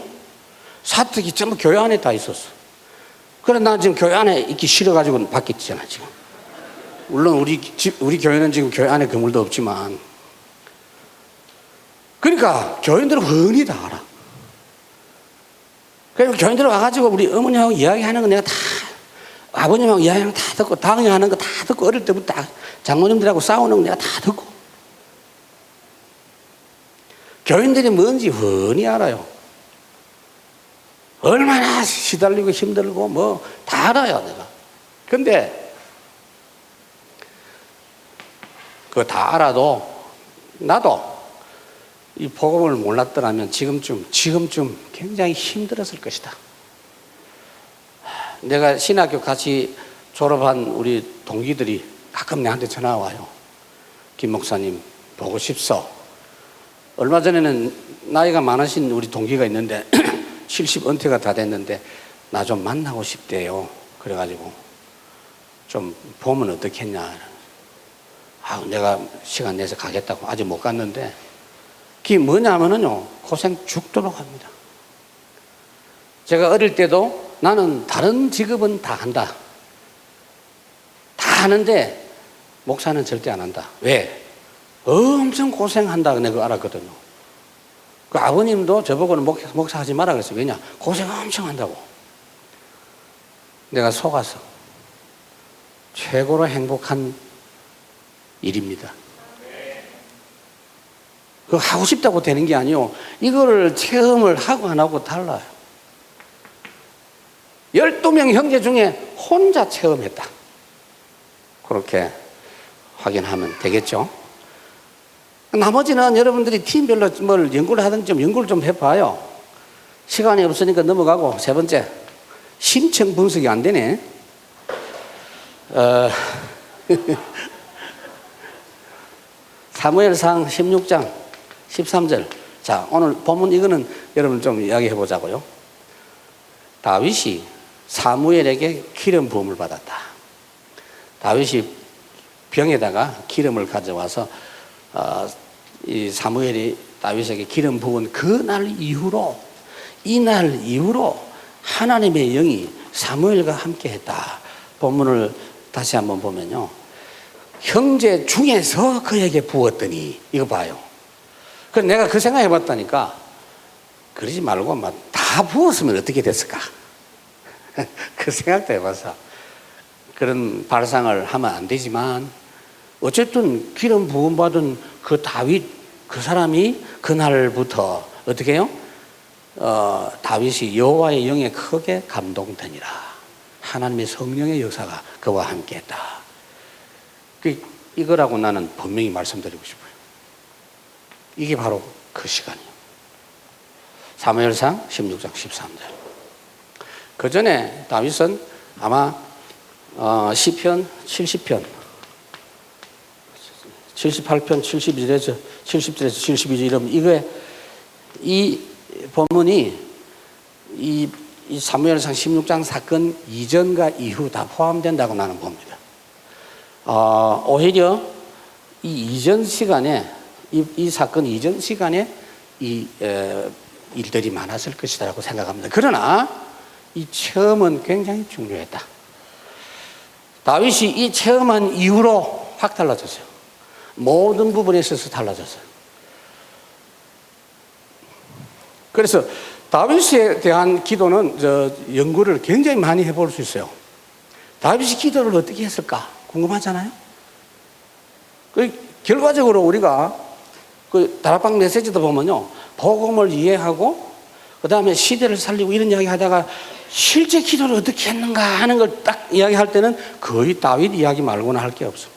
사택이 전부 교회 안에 다 있었어. 그래, 난 지금 교회 안에 있기 싫어가지고 밖에 있잖아, 지금. 물론 우리 교회는 지금 교회 안에 건물도 없지만. 그러니까 교인들은 흔히 다 알아. 그리고 교인들 와가지고 우리 어머니하고 이야기하는 거 내가 다, 아버님하고 이야기하는 거 다 듣고, 당연히 하는 거 다 듣고, 어릴 때부터 다 장모님들하고 싸우는 거 내가 다 듣고. 교인들이 뭔지 흔히 알아요. 얼마나 시달리고 힘들고 뭐 다 알아요, 내가. 근데 그거 다 알아도 나도 이 복음을 몰랐더라면 지금쯤 굉장히 힘들었을 것이다. 내가 신학교 같이 졸업한 우리 동기들이 가끔 내한테 전화 와요. 김 목사님 보고 싶소. 얼마 전에는 나이가 많으신 우리 동기가 있는데 70 은퇴가 다 됐는데 나 좀 만나고 싶대요. 그래가지고 좀 보면 어떻겠냐. 내가 시간 내서 가겠다고. 아직 못 갔는데 그게 뭐냐면은요, 고생 죽도록 합니다. 제가 어릴 때도 나는 다른 직업은 다 한다. 다 하는데 목사는 절대 안 한다. 왜? 엄청 고생한다. 내가 그거 알았거든요. 그 아버님도 저보고는 목사하지 마라 그랬어요. 왜냐? 고생 엄청 한다고. 내가 속아서 최고로 행복한 일입니다. 그거 하고 싶다고 되는 게 아니요. 이거를 체험을 하고 안 하고 달라요. 12명 형제 중에 혼자 체험했다. 그렇게 확인하면 되겠죠. 나머지는 여러분들이 팀별로 뭘 연구를 하든지 좀 연구를 좀 해봐요. 시간이 없으니까 넘어가고, 세 번째, 심층 분석이 안 되네. 사무엘상 16장 13절. 자, 오늘 본문 이거는 여러분 좀 이야기해 보자고요. 다윗이 사무엘에게 기름 부음을 받았다. 다윗이 병에다가 기름을 가져와서 이 사무엘이 다윗에게 기름 부은 그날 이후로, 이날 이후로 하나님의 영이 사무엘과 함께 했다. 본문을 다시 한번 보면요. 형제 중에서 그에게 부었더니, 이거 봐요. 그래서 내가 그 생각 해봤다니까, 그러지 말고 막 다 부었으면 어떻게 됐을까? 그 생각도 해봐서. 그런 발상을 하면 안 되지만, 어쨌든 기름 부음 받은 그 다윗, 그 사람이 그날부터 어떻게 해요? 다윗이 여호와의 영에 크게 감동되니라. 하나님의 성령의 역사가 그와 함께 했다. 이거라고 나는 분명히 말씀드리고 싶어요. 이게 바로 그 시간이에요. 사무엘상 16장 13절. 그 전에 다윗은 아마 시편 70편 78편 70절에서 72절 이러면 이거에 이 본문이 이 사무엘상 16장 사건 이전과 이후 다 포함된다고 나는 봅니다. 오히려 이 이전 시간에 이 사건 이전 시간에 이 일들이 많았을 것이라고 생각합니다. 그러나 이 체험은 굉장히 중요했다. 다윗이 이 체험한 이후로 확 달라졌어요. 모든 부분에 있어서 달라졌어요. 그래서 다윗에 대한 기도는 연구를 굉장히 많이 해볼 수 있어요. 다윗이 기도를 어떻게 했을까 궁금하잖아요. 결과적으로 우리가 그 다락방 메시지도 보면요, 복음을 이해하고 그 다음에 시대를 살리고 이런 이야기 하다가 실제 기도를 어떻게 했는가 하는 걸 딱 이야기할 때는 거의 다윗 이야기 말고는 할 게 없어.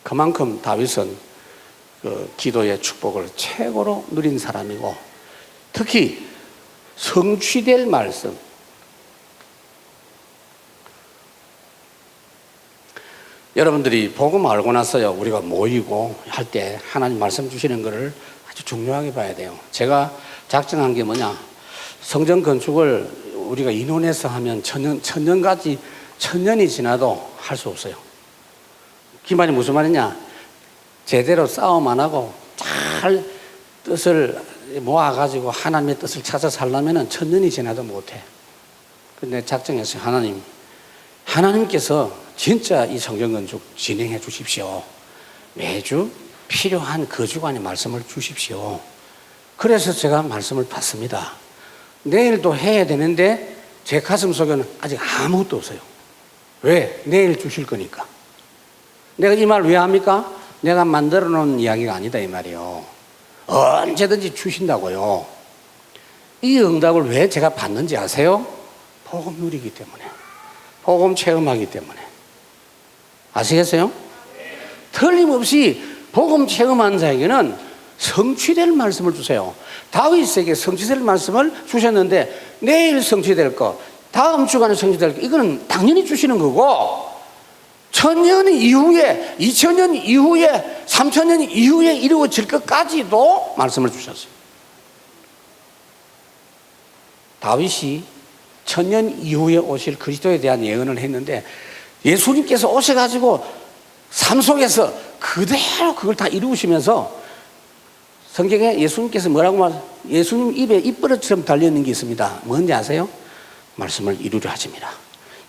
그만큼 다윗은 그 기도의 축복을 최고로 누린 사람이고, 특히 성취될 말씀, 여러분들이 복음 알고 나서요, 우리가 모이고 할 때 하나님 말씀 주시는 것을 아주 중요하게 봐야 돼요. 제가 작정한 게 뭐냐, 성전 건축을 우리가 인원해서 하면 천년이 지나도 할 수 없어요. 그 말이 무슨 말이냐, 제대로 싸움 안 하고 잘 뜻을 모아가지고 하나님의 뜻을 찾아 살려면 천년이 지나도 못해. 근데 작정했어요. 하나님께서 진짜 이 성전 건축 진행해 주십시오. 매주 필요한 그 주간의 말씀을 주십시오. 그래서 제가 말씀을 받습니다. 내일도 해야 되는데 제 가슴 속에는 아직 아무것도 없어요. 왜? 내일 주실 거니까. 내가 이 말 왜 합니까? 내가 만들어 놓은 이야기가 아니다 이 말이에요. 언제든지 주신다고요. 이 응답을 왜 제가 받는지 아세요? 복음 누리기 때문에, 복음 체험하기 때문에. 아시겠어요? 틀림없이 복음 체험한 자에게는 성취될 말씀을 주세요. 다윗에게 성취될 말씀을 주셨는데 내일 성취될 거, 다음 주간에 성취될 거, 이거는 당연히 주시는 거고, 1000년 이후에, 2000년 이후에, 3000년 이후에 이루어질 것까지도 말씀을 주셨어요. 다윗이 1000년 이후에 오실 그리스도에 대한 예언을 했는데 예수님께서 오셔가지고 삶 속에서 그대로 그걸 다 이루시면서 성경에 예수님께서 뭐라고 예수님 입에 입버릇처럼 달려있는 게 있습니다. 뭔지 아세요? 말씀을 이루려 하십니다.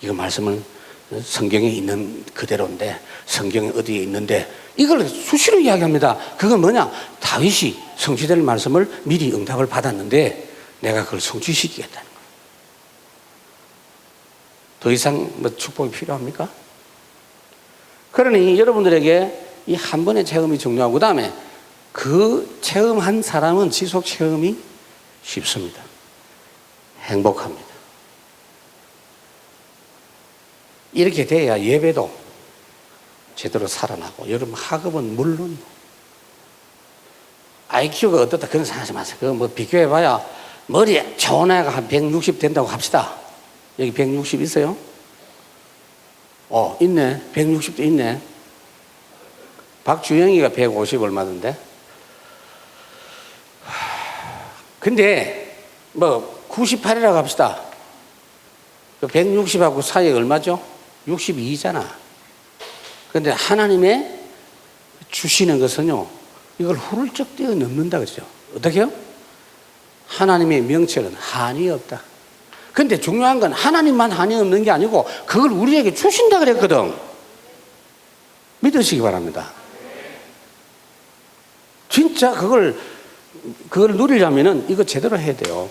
이거 말씀은 성경에 있는 그대로인데, 성경이 어디에 있는데 이걸 수시로 이야기합니다. 그건 뭐냐? 다윗이 성취될 말씀을 미리 응답을 받았는데 내가 그걸 성취시키겠다는 거예요. 더 이상 뭐 축복이 필요합니까? 그러니 여러분들에게 이 한 번의 체험이 중요하고 그 다음에 그 체험한 사람은 지속 체험이 쉽습니다. 행복합니다. 이렇게 돼야 예배도 제대로 살아나고 여러분 학업은 물론 IQ가 어떻다 그런 생각하지 마세요. 그거 뭐 비교해봐야 머리에 좋은 애가 한 160 된다고 합시다. 여기 160 있어요? 있네. 160도 있네. 박주영이가 150 얼마던데? 근데 뭐 98이라고 합시다. 160하고 사이에 얼마죠? 62잖아. 근데 하나님의 주시는 것은요, 이걸 후를쩍 뛰어넘는다 그러죠. 어떻게 해요? 하나님의 명철은 한이 없다. 근데 중요한 건 하나님만 한이 없는 게 아니고 그걸 우리에게 주신다 그랬거든. 믿으시기 바랍니다. 진짜 그걸 누리려면은 이거 제대로 해야 돼요.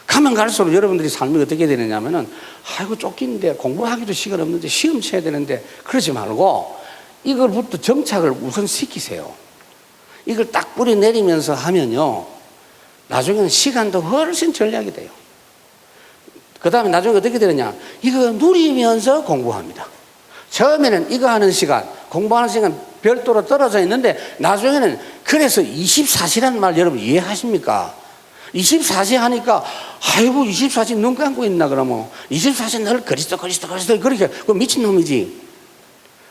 가면 갈수록 여러분들이 삶이 어떻게 되느냐면은, 아이고, 쫓기는데 공부하기도 시간 없는데 시험 쳐야 되는데 그러지 말고 이걸부터 정착을 우선 시키세요. 이걸 딱 뿌리 내리면서 하면요, 나중에는 시간도 훨씬 절약이 돼요. 그 다음에 나중에 어떻게 되느냐, 이거 누리면서 공부합니다. 처음에는 이거 하는 시간, 공부하는 시간 별도로 떨어져 있는데 나중에는, 그래서 24시라는 말 여러분 이해하십니까? 24시 하니까 아이고 24시 눈 감고 있나 그러면 24시 늘 그리스도 그렇게 그 미친놈이지.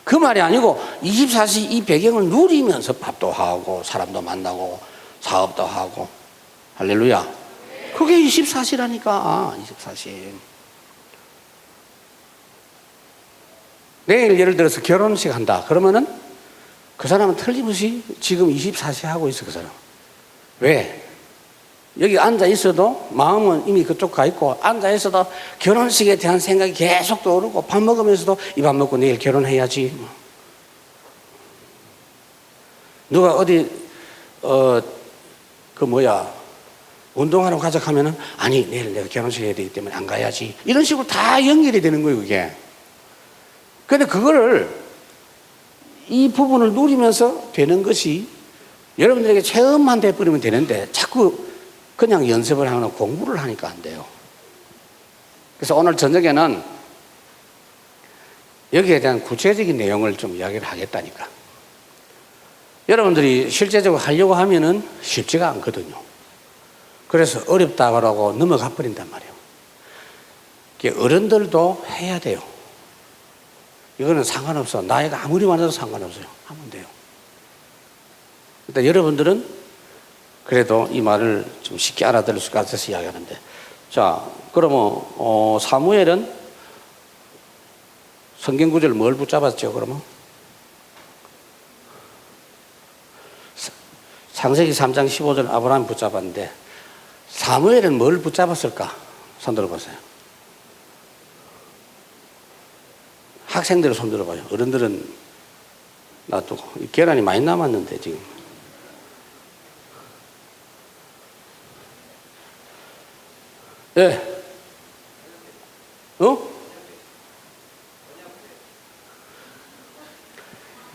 그 말이 아니고 24시 이 배경을 누리면서 밥도 하고 사람도 만나고 사업도 하고. 할렐루야. 그게 24시라니까. 24시. 내일 예를 들어서 결혼식 한다 그러면은 그 사람은 틀림없이 지금 24시 하고 있어. 그 사람. 왜? 여기 앉아 있어도 마음은 이미 그쪽 가 있고, 앉아 있어도 결혼식에 대한 생각이 계속 떠오르고, 밥 먹으면서도 이 밥 먹고 내일 결혼해야지. 누가 어디 운동하러 가자 하면은, 아니 내일 내가 결혼식 해야 되기 때문에 안 가야지. 이런 식으로 다 연결이 되는 거예요, 그게. 근데 그거를, 이 부분을 누리면서 되는 것이 여러분들에게 체험만 돼버리면 되는데 자꾸 그냥 연습을 하거나 공부를 하니까 안 돼요. 그래서 오늘 저녁에는 여기에 대한 구체적인 내용을 좀 이야기를 하겠다니까. 여러분들이 실제적으로 하려고 하면은 쉽지가 않거든요. 그래서 어렵다고 넘어가 버린단 말이에요. 어른들도 해야 돼요. 이거는 상관없어. 나이가 아무리 많아도 상관없어요. 하면 돼요. 일단 여러분들은 그래도 이 말을 좀 쉽게 알아들을 수 같아서 이야기하는데, 자, 그러면 사무엘은 성경 구절을 뭘 붙잡았죠? 그러면 창세기 3장 15절 아브라함이 붙잡았는데 사무엘은 뭘 붙잡았을까? 손 들어보세요. 학생들은 손 들어봐요. 어른들은 놔두고. 계란이 많이 남았는데 지금. 네.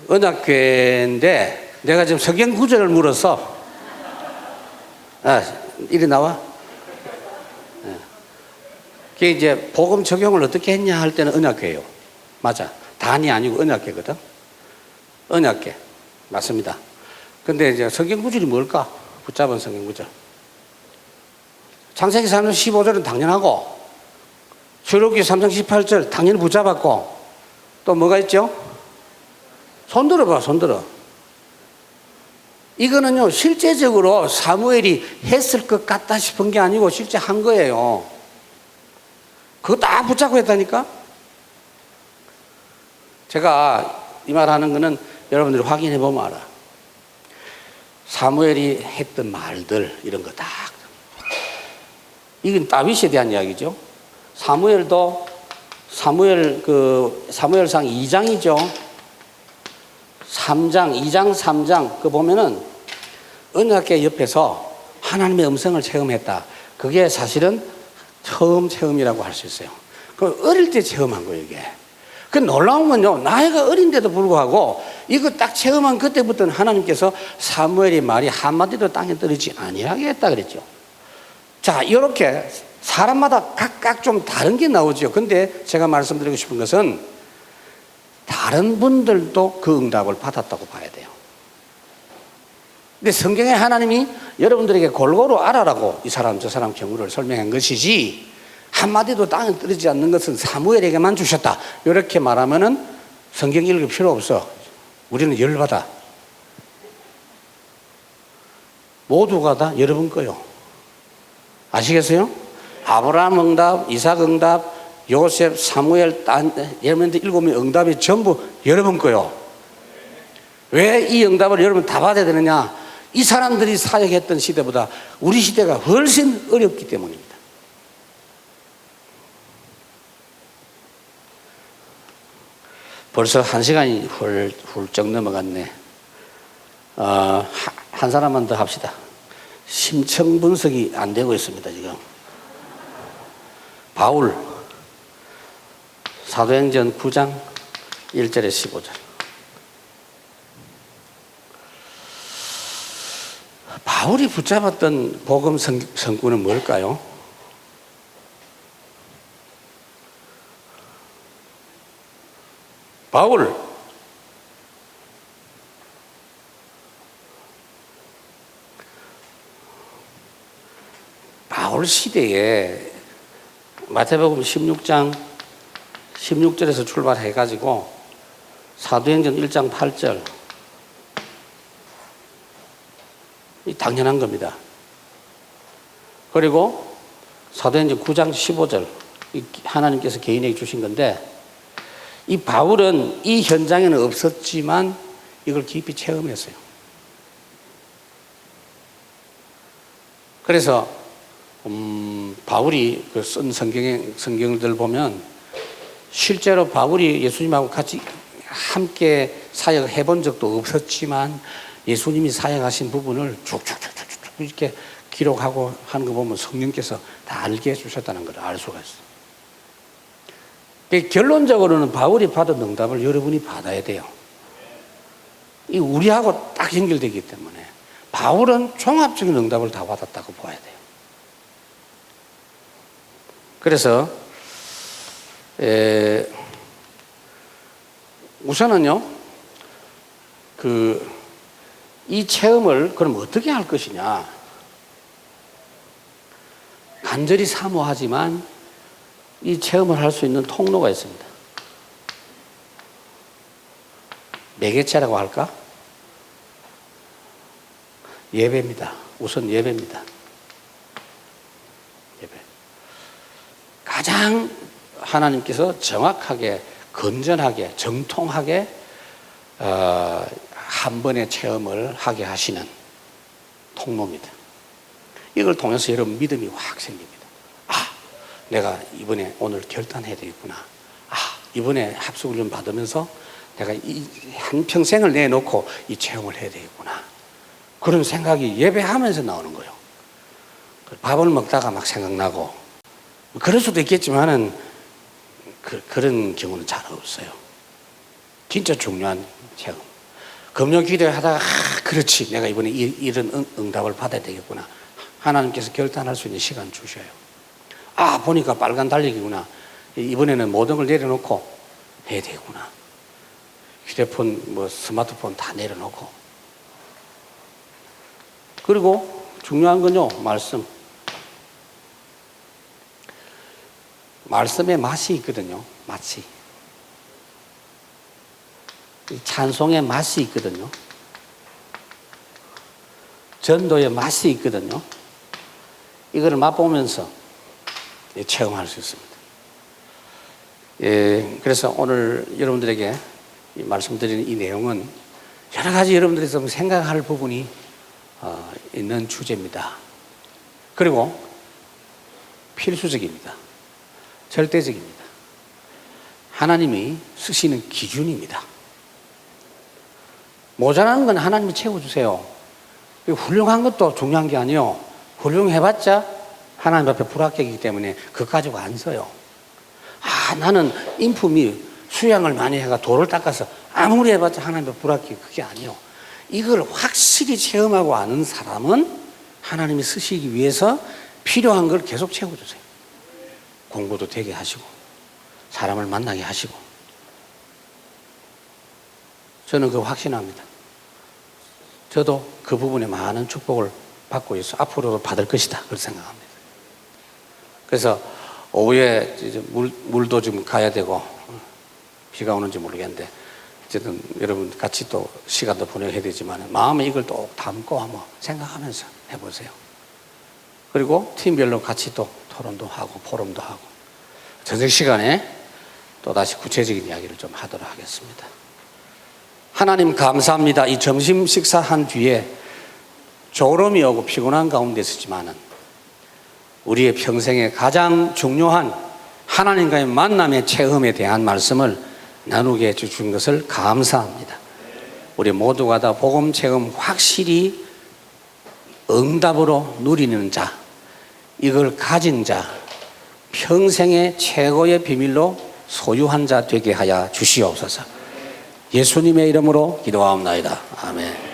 언약궤인데 내가 지금 성경 구절을 물어서, 이리 나와. 그게 이제 복음 적용을 어떻게 했냐 할 때는 언약궤예요. 맞아. 단이 아니고 언약궤거든. 언약궤. 맞습니다. 근데 이제 성경 구절이 뭘까? 붙잡은 성경 구절. 창세기 3장 15절은 당연하고, 출애굽기 3장 18절 당연히 붙잡았고, 또 뭐가 있죠? 손 들어봐, 손 들어. 이거는요, 실제적으로 사무엘이 했을 것 같다 싶은 게 아니고 실제 한 거예요. 그거 다 붙잡고 했다니까? 제가 이 말 하는 거는 여러분들이 확인해 보면 알아. 사무엘이 했던 말들, 이런 거 다. 이건 다윗에 대한 이야기죠. 사무엘상 2장이죠. 3장, 2장, 3장 그 보면은 언약궤 옆에서 하나님의 음성을 체험했다. 그게 사실은 처음 체험이라고 할 수 있어요. 그 어릴 때 체험한 거예요, 이게. 그 놀라운 건요, 나이가 어린데도 불구하고 이거 딱 체험한 그때부터는 하나님께서 사무엘의 말이 한마디도 땅에 떨어지지 아니하게 했다 그랬죠. 자, 이렇게 사람마다 각각 좀 다른 게 나오죠. 근데 제가 말씀드리고 싶은 것은 다른 분들도 그 응답을 받았다고 봐야 돼요. 근데 성경에 하나님이 여러분들에게 골고루 알아라고 이 사람 저 사람 경우를 설명한 것이지, 한마디도 땅에 떨어지지 않는 것은 사무엘에게만 주셨다 이렇게 말하면은 성경 읽을 필요 없어. 우리는 열받아. 모두가 다 여러분 거요. 아시겠어요? 아브라함 응답, 이삭 응답, 요셉, 사무엘, 여러분들 7명의 응답이 전부 여러분 거요. 왜 이 응답을 여러분 다 받아야 되느냐? 이 사람들이 사역했던 시대보다 우리 시대가 훨씬 어렵기 때문입니다. 벌써 1시간이 훌쩍 넘어갔네. 한 사람만 더 합시다. 심층 분석이 안 되고 있습니다, 지금. 바울, 사도행전 9장 1절에 15절. 바울이 붙잡았던 복음 성구는 뭘까요? 바울 시대에 마태복음 16장 16절에서 출발해가지고 사도행전 1장 8절, 이 당연한 겁니다. 그리고 사도행전 9장 15절, 하나님께서 개인에게 주신 건데, 이 바울은 이 현장에는 없었지만 이걸 깊이 체험했어요. 그래서 바울이 그 쓴 성경들 보면 실제로 바울이 예수님하고 같이 함께 사역해 본 적도 없었지만 예수님이 사역하신 부분을 쭉쭉쭉쭉 이렇게 기록하고 하는 거 보면 성령께서 다 알게 해주셨다는 걸 알 수가 있어요. 결론적으로는 바울이 받은 응답을 여러분이 받아야 돼요. 이 우리하고 딱 연결되기 때문에 바울은 종합적인 응답을 다 받았다고 봐야 돼요. 그래서 우선은요, 이 체험을 그럼 어떻게 할 것이냐? 간절히 사모하지만 이 체험을 할 수 있는 통로가 있습니다. 매개체라고 할까? 예배입니다. 우선 예배입니다. 예배. 가장 하나님께서 정확하게, 건전하게, 정통하게 한 번의 체험을 하게 하시는 통로입니다. 이걸 통해서 여러분 믿음이 확 생깁니다. 내가 이번에 오늘 결단해야 되겠구나. 이번에 합숙훈련 받으면서 내가 이 한평생을 내놓고 이 체험을 해야 되겠구나. 그런 생각이 예배하면서 나오는 거예요. 밥을 먹다가 막 생각나고, 그럴 수도 있겠지만은 그런 경우는 잘 없어요. 진짜 중요한 체험. 금요 기도하다가 그렇지, 내가 이번에 이런 응답을 받아야 되겠구나. 하나님께서 결단할 수 있는 시간 주셔요. 보니까 빨간 달력이구나. 이번에는 모든 걸 내려놓고 해야 되겠구나. 휴대폰, 스마트폰 다 내려놓고. 그리고 중요한 건요, 말씀. 말씀에 맛이 있거든요. 맛이. 찬송의 맛이 있거든요. 전도의 맛이 있거든요. 이거를 맛보면서 체험할 수 있습니다. 그래서 오늘 여러분들에게 말씀드리는 이 내용은 여러 가지 여러분들이 좀 생각할 부분이 있는 주제입니다. 그리고 필수적입니다. 절대적입니다. 하나님이 쓰시는 기준입니다. 모자란 건 하나님이 채워주세요. 훌륭한 것도 중요한 게 아니에요. 훌륭해봤자 하나님 앞에 불합격이기 때문에 그거 가지고 안 써요. 나는 인품이 수양을 많이 해가 돌을 닦아서 아무리 해봤자 하나님 앞에 불합격, 그게 아니에요. 이걸 확실히 체험하고 아는 사람은 하나님이 쓰시기 위해서 필요한 걸 계속 채워주세요. 공부도 되게 하시고 사람을 만나게 하시고. 저는 그거 확신합니다. 저도 그 부분에 많은 축복을 받고 있어 앞으로도 받을 것이다, 그렇게 생각합니다. 그래서 오후에 이제 물도 좀 가야 되고 비가 오는지 모르겠는데 어쨌든 여러분 같이 또 시간도 보내야 되지만 마음에 이걸 또 담고 한번 생각하면서 해보세요. 그리고 팀별로 같이 또 토론도 하고 포럼도 하고 저녁 시간에 또 다시 구체적인 이야기를 좀 하도록 하겠습니다. 하나님 감사합니다. 이 점심 식사한 뒤에 졸음이 오고 피곤한 가운데 있었지만은 우리의 평생에 가장 중요한 하나님과의 만남의 체험에 대한 말씀을 나누게 해주신 것을 감사합니다. 우리 모두가 다 복음 체험 확실히 응답으로 누리는 자, 이걸 가진 자, 평생의 최고의 비밀로 소유한 자 되게 하여 주시옵소서. 예수님의 이름으로 기도하옵나이다. 아멘.